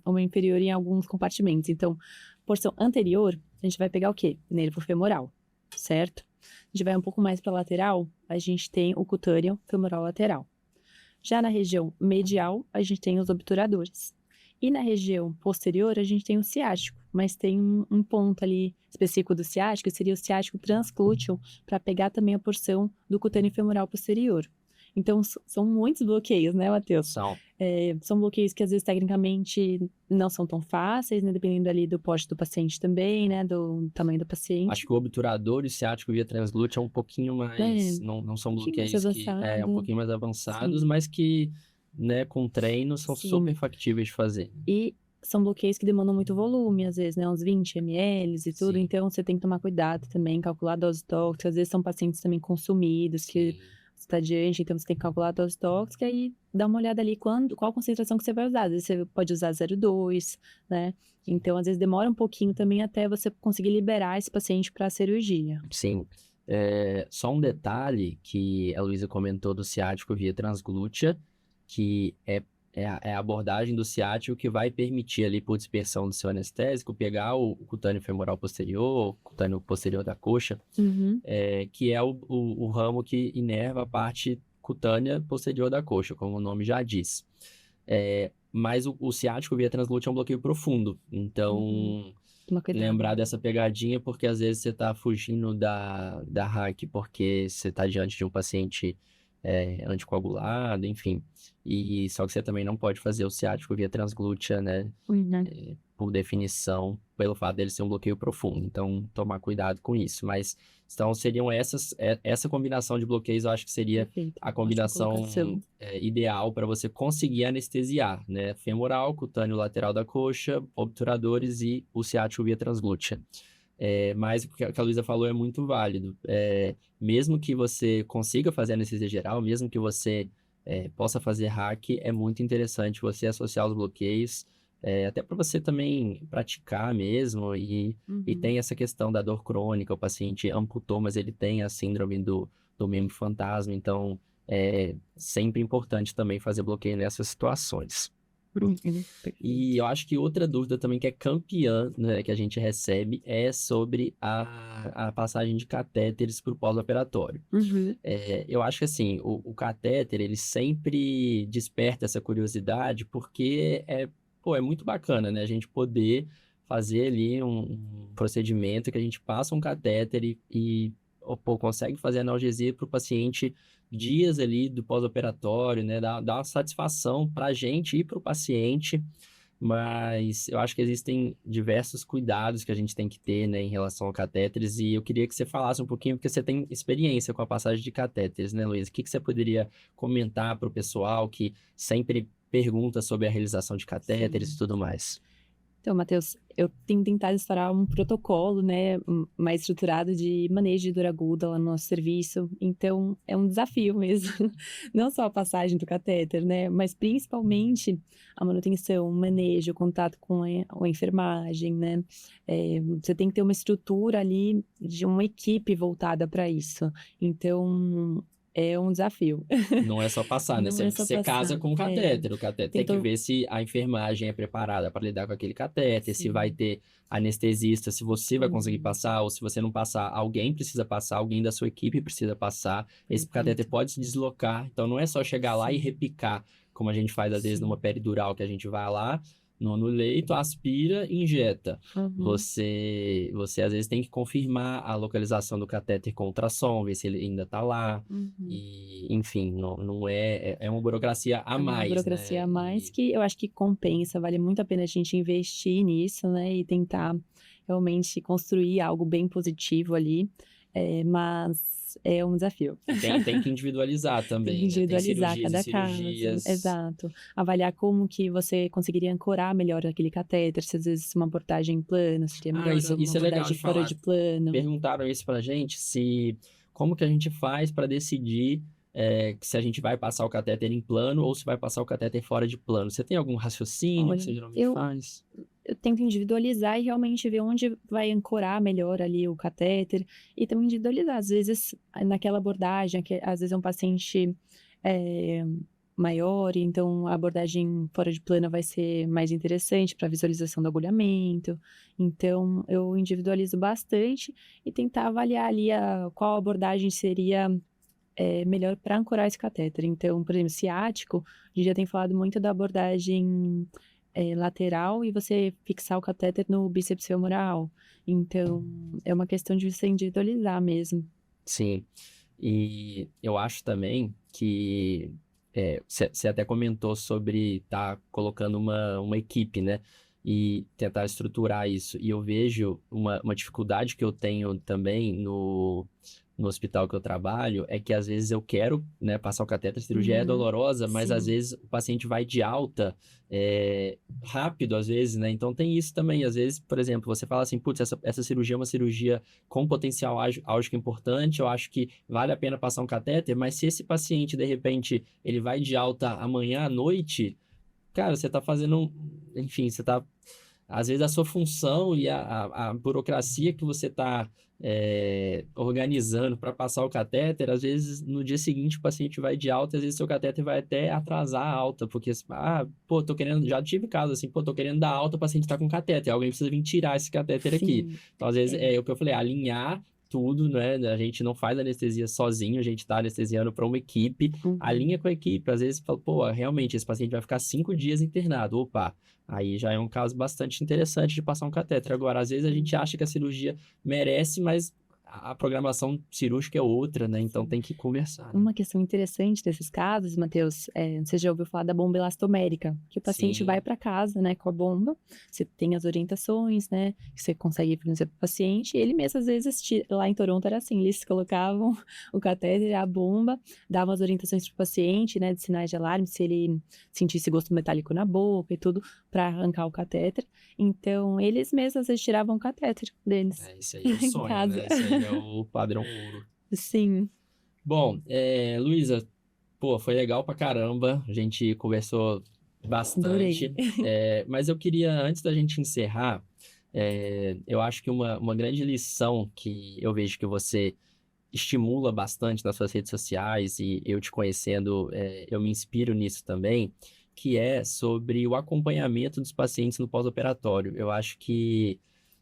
uma inferior em alguns compartimentos. Então, porção anterior, a gente vai pegar o quê? Nervo femoral, certo? A gente vai um pouco mais para lateral, a gente tem o cutâneo femoral lateral. Já na região medial, a gente tem os obturadores. E na região posterior, a gente tem o ciático, mas tem um ponto ali específico do ciático, que seria o ciático transglúteo, para pegar também a porção do cutâneo femoral posterior. Então, são muitos bloqueios, né, Matheus? São bloqueios que, às vezes, tecnicamente, não são tão fáceis, né? Dependendo ali do porte do paciente também, né? Do tamanho do paciente. Acho que o obturador e o ciático via transglúteo é um pouquinho mais... Não são bloqueios que... um pouquinho mais avançados, Sim. mas que, né, com treino, são Sim. super factíveis de fazer. E são bloqueios que demandam muito volume, às vezes, né? Uns 20 ml e tudo. Sim. Então, você tem que tomar cuidado também, calcular a dose tóxica. Às vezes, são pacientes também consumidos, que... está diante, então você tem que calcular a dose tóxica e dar uma olhada ali qual concentração que você vai usar. Às vezes você pode usar 0,2, né? Então, às vezes demora um pouquinho também até você conseguir liberar esse paciente para a cirurgia. Sim. Só um detalhe que a Luísa comentou do ciático via transglútea, que é a abordagem do ciático que vai permitir ali, por dispersão do seu anestésico, pegar o cutâneo femoral posterior, o cutâneo posterior da coxa, que é o ramo que inerva a parte cutânea posterior da coxa, como o nome já diz. Mas o ciático via transglútea é um bloqueio profundo, então lembrar dessa pegadinha, porque às vezes você está fugindo da hack porque você está diante de um paciente anticoagulado, enfim. E só que você também não pode fazer o ciático via transglútea, né? Por definição, pelo fato dele ser um bloqueio profundo. Então, tomar cuidado com isso. Mas, então, seriam essa combinação de bloqueios, eu acho que seria a combinação ideal para você conseguir anestesiar, né? Femoral, cutâneo lateral da coxa, obturadores e o ciático via transglútea. Mas o que a Luísa falou é muito válido. Mesmo que você consiga fazer anestesia geral, mesmo que você possa fazer hack, é muito interessante você associar os bloqueios, até para você também praticar mesmo, e tem essa questão da dor crônica, o paciente amputou, mas ele tem a síndrome do membro fantasma, então é sempre importante também fazer bloqueio nessas situações. E eu acho que outra dúvida também que é campeã, né, que a gente recebe é sobre a passagem de catéteres para o pós-operatório. Eu acho que assim, o catéter, ele sempre desperta essa curiosidade porque é muito bacana, né? A gente poder fazer ali um procedimento que a gente passa um catéter e consegue fazer analgesia para o paciente dias ali do pós-operatório, né? Dá uma satisfação para a gente e para o paciente, mas eu acho que existem diversos cuidados que a gente tem que ter, né, em relação a catéteres, e eu queria que você falasse um pouquinho, porque você tem experiência com a passagem de catéteres, né, Luísa? O que você poderia comentar para o pessoal que sempre pergunta sobre a realização de catéteres e tudo mais? Então, Matheus, eu tenho tentado instaurar um protocolo, né, mais estruturado de manejo de dor aguda lá no nosso serviço. Então, é um desafio mesmo. Não só a passagem do catéter, né, mas principalmente a manutenção, o manejo, o contato com a enfermagem, né. Você tem que ter uma estrutura ali de uma equipe voltada para isso. Então, é um desafio. Não é só passar, né? Você casa com o catéter. O catéter tem que ver se a enfermagem é preparada para lidar com aquele catéter, se vai ter anestesista, se você vai conseguir passar, ou se você não passar, alguém precisa passar, alguém da sua equipe precisa passar. Esse catéter pode se deslocar, então não é só chegar lá e repicar, como a gente faz às vezes numa peridural, que a gente vai lá, no leito, aspira e injeta. Uhum. Você às vezes tem que confirmar a localização do catéter com ultrassom, ver se ele ainda está lá. Uhum. E, enfim, não é uma burocracia a É uma mais, burocracia né? a mais que eu acho que compensa, vale muito a pena a gente investir nisso, né? E tentar realmente construir algo bem positivo ali, mas é um desafio. Tem que individualizar Tem também, que né? Tem individualizar cirurgias e cada caso, cirurgias. exato. Avaliar como que você conseguiria ancorar melhor aquele catéter, se às vezes uma abordagem plana seria melhor, Isso uma é legal abordagem de fora falar. de plano. Perguntaram isso pra gente, como que a gente faz para decidir se a gente vai passar o catéter em plano ou se vai passar o catéter fora de plano. Você tem algum raciocínio que Olha, você geralmente eu faz? tento individualizar e realmente ver onde vai ancorar melhor ali o catéter e também individualizar. Às vezes, naquela abordagem, que às vezes é um paciente eh, maior, então a abordagem fora de plano vai ser mais interessante para visualização do agulhamento. Então, eu individualizo bastante e tentar avaliar ali qual abordagem seria melhor para ancorar esse catéter. Então, por exemplo, ciático, a gente já tem falado muito da abordagem lateral e você fixar o catéter no bíceps femoral. Então, é uma questão de você individualizar mesmo. Sim. E eu acho também que você até comentou sobre estar colocando uma equipe, né? E tentar estruturar isso. E eu vejo uma dificuldade que eu tenho também no hospital que eu trabalho, é que às vezes eu quero, né, passar o catéter, a cirurgia é Uhum, dolorosa, mas às sim. vezes o paciente vai de alta rápido, às vezes, né? Então tem isso também. Às vezes, por exemplo, você fala assim, putz, essa cirurgia é uma cirurgia com potencial álgico importante, eu acho que vale a pena passar um catéter, mas se esse paciente, de repente, ele vai de alta amanhã à noite, cara, você tá fazendo, enfim, você tá, às vezes a sua função e a burocracia que você tá organizando para passar o catéter, às vezes no dia seguinte o paciente vai de alta, às vezes seu catéter vai até atrasar a alta, porque, pô, tô querendo, já tive caso assim, pô, tô querendo dar alta, o paciente tá com catéter, alguém precisa vir tirar esse catéter aqui. Sim, Então, às vezes, é. é o que eu falei, alinhar tudo, né? A gente não faz anestesia sozinho, a gente tá anestesiando para uma equipe, Uhum. alinha com a equipe, às vezes fala, pô, realmente esse paciente vai ficar 5 dias internado, opa, aí já é um caso bastante interessante de passar um catéter. Agora, às vezes a gente acha que a cirurgia merece, mas a programação cirúrgica é outra, né? Então tem que conversar, né? Uma questão interessante desses casos, Matheus, você já ouviu falar da bomba elastomérica, que o paciente Sim. vai para casa, né, com a bomba, você tem as orientações, né, que você consegue fornecer para o paciente, e ele mesmo, às vezes, lá em Toronto era assim, eles colocavam o catéter, a bomba, davam as orientações para o paciente, né, de sinais de alarme, se ele sentisse gosto metálico na boca e tudo, para arrancar o catéter. Então, eles mesmos, às vezes, tiravam o catéter deles. Isso aí é o em sonho, casa. né? Isso aí é o padrão ouro. Sim. Bom, Luísa, pô, foi legal pra caramba. A gente conversou bastante. Adorei. Mas eu queria, antes da gente encerrar, eu acho que uma grande lição que eu vejo que você estimula bastante nas suas redes sociais e eu te conhecendo, eu me inspiro nisso também, que é sobre o acompanhamento dos pacientes no pós-operatório. Eu acho que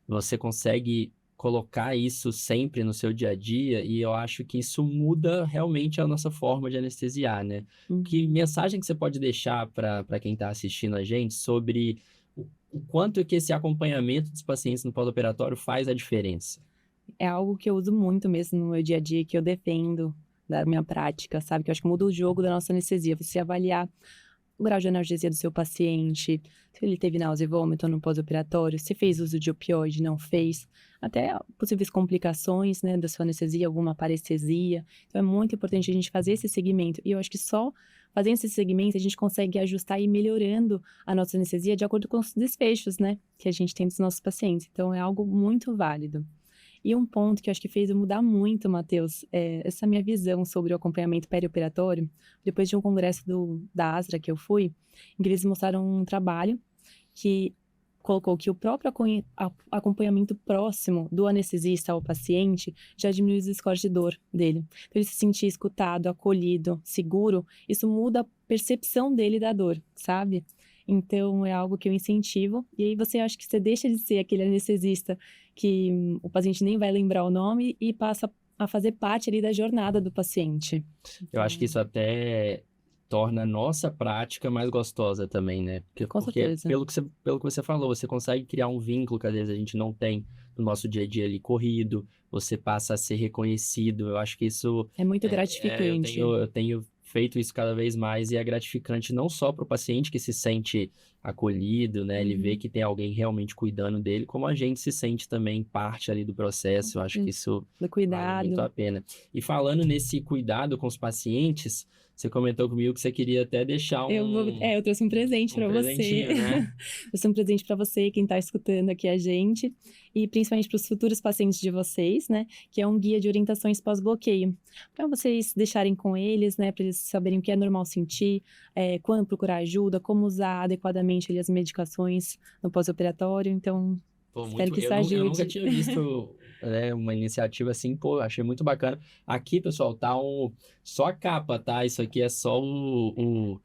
você consegue colocar isso sempre no seu dia a dia e eu acho que isso muda realmente a nossa forma de anestesiar, né? Que mensagem que você pode deixar para quem está assistindo a gente sobre o quanto que esse acompanhamento dos pacientes no pós-operatório faz a diferença? É algo que eu uso muito mesmo no meu dia a dia, que eu defendo da minha prática, sabe? Que eu acho que muda o jogo da nossa anestesia. Você avaliar o grau de analgesia do seu paciente, se ele teve náusea e vômito no pós-operatório, se fez uso de opioide, não fez, até possíveis complicações, né, da sua anestesia, alguma parestesia. Então, é muito importante a gente fazer esse segmento. E eu acho que só fazendo esse segmento a gente consegue ajustar e ir melhorando a nossa anestesia de acordo com os desfechos, né, que a gente tem dos nossos pacientes. Então, é algo muito válido. E um ponto que eu acho que fez eu mudar muito, Matheus, é essa minha visão sobre o acompanhamento perioperatório, depois de um congresso da ASRA que eu fui, em que eles mostraram um trabalho que colocou que o próprio acompanhamento próximo do anestesista ao paciente já diminui os scores de dor dele. Então, ele se sentir escutado, acolhido, seguro, isso muda a percepção dele da dor, sabe? Então, é algo que eu incentivo. E aí, você acha que você deixa de ser aquele anestesista que o paciente nem vai lembrar o nome e passa a fazer parte ali da jornada do paciente. Eu acho que isso até torna a nossa prática mais gostosa também, né? Com certeza. Pelo que você falou, você consegue criar um vínculo que às vezes a gente não tem no nosso dia a dia ali corrido, você passa a ser reconhecido. Eu acho que isso É muito eu gratificante. tenho feito isso cada vez mais e é gratificante não só para o paciente que se sente acolhido, né? Ele vê Uhum. que tem alguém realmente cuidando dele, como a gente se sente também parte ali do processo. Eu acho que isso Do vale muito a cuidado. pena. E falando nesse cuidado com os pacientes, você comentou comigo que você queria até deixar Eu trouxe um presente um para você. presentinho, né? Trouxe um presente para você, quem está escutando aqui a gente, e principalmente para os futuros pacientes de vocês, né? Que é um guia de orientações pós-bloqueio. Para vocês deixarem com eles, né? Para eles saberem o que é normal sentir, quando procurar ajuda, como usar adequadamente ali, as medicações no pós-operatório. Então, Pô, espero que isso eu nunca ajude. tinha visto, né, uma iniciativa assim, pô, achei muito bacana. Aqui, pessoal, tá só a capa, tá? Isso aqui é só o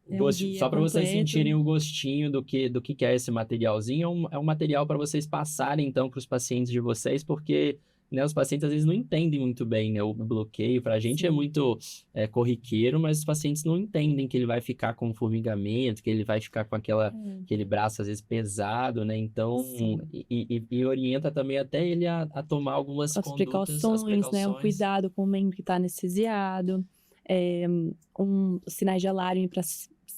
É um gosto, guia só para vocês completo. sentirem o gostinho do que é esse materialzinho. É um material para vocês passarem, então, para os pacientes de vocês, porque, né, os pacientes às vezes não entendem muito bem, né, o bloqueio. Para a gente é Sim. muito corriqueiro, mas os pacientes não entendem que ele vai ficar com formigamento, que ele vai ficar com aquele braço às vezes pesado, né? Então, Sim. e orienta também até ele a tomar algumas As condutas, as precauções, né? O precauções. cuidado com o membro que está anestesiado, sinais de alarme para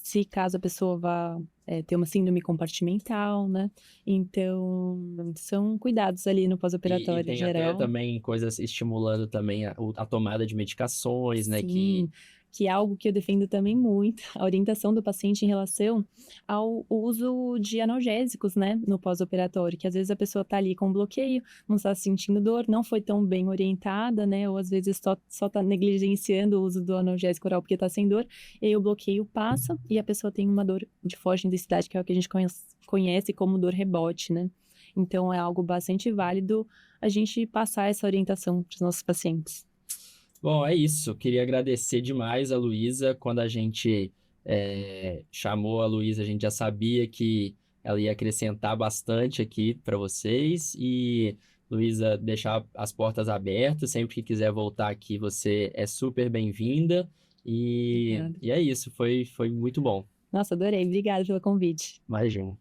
se caso a pessoa vá ter uma síndrome compartimental, né? Então, são cuidados ali no E pós-operatório tem até geral. também coisas estimulando também a tomada de medicações, né? Sim, que é algo que eu defendo também muito, a orientação do paciente em relação ao uso de analgésicos, né, no pós-operatório, que às vezes a pessoa tá ali com bloqueio, não está sentindo dor, não foi tão bem orientada, né, ou às vezes só tá negligenciando o uso do analgésico oral porque tá sem dor, e aí o bloqueio passa e a pessoa tem uma dor de forte intensidade, que é o que a gente conhece como dor rebote, né. Então é algo bastante válido a gente passar essa orientação para os nossos pacientes. Bom, é isso. Queria agradecer demais a Luísa. Quando a gente chamou a Luísa, a gente já sabia que ela ia acrescentar bastante aqui para vocês. E, Luísa, deixar as portas abertas. Sempre que quiser voltar aqui, você é super bem-vinda. E, Obrigada. e é isso. Foi muito bom. Nossa, adorei. Obrigada pelo convite. Imagina.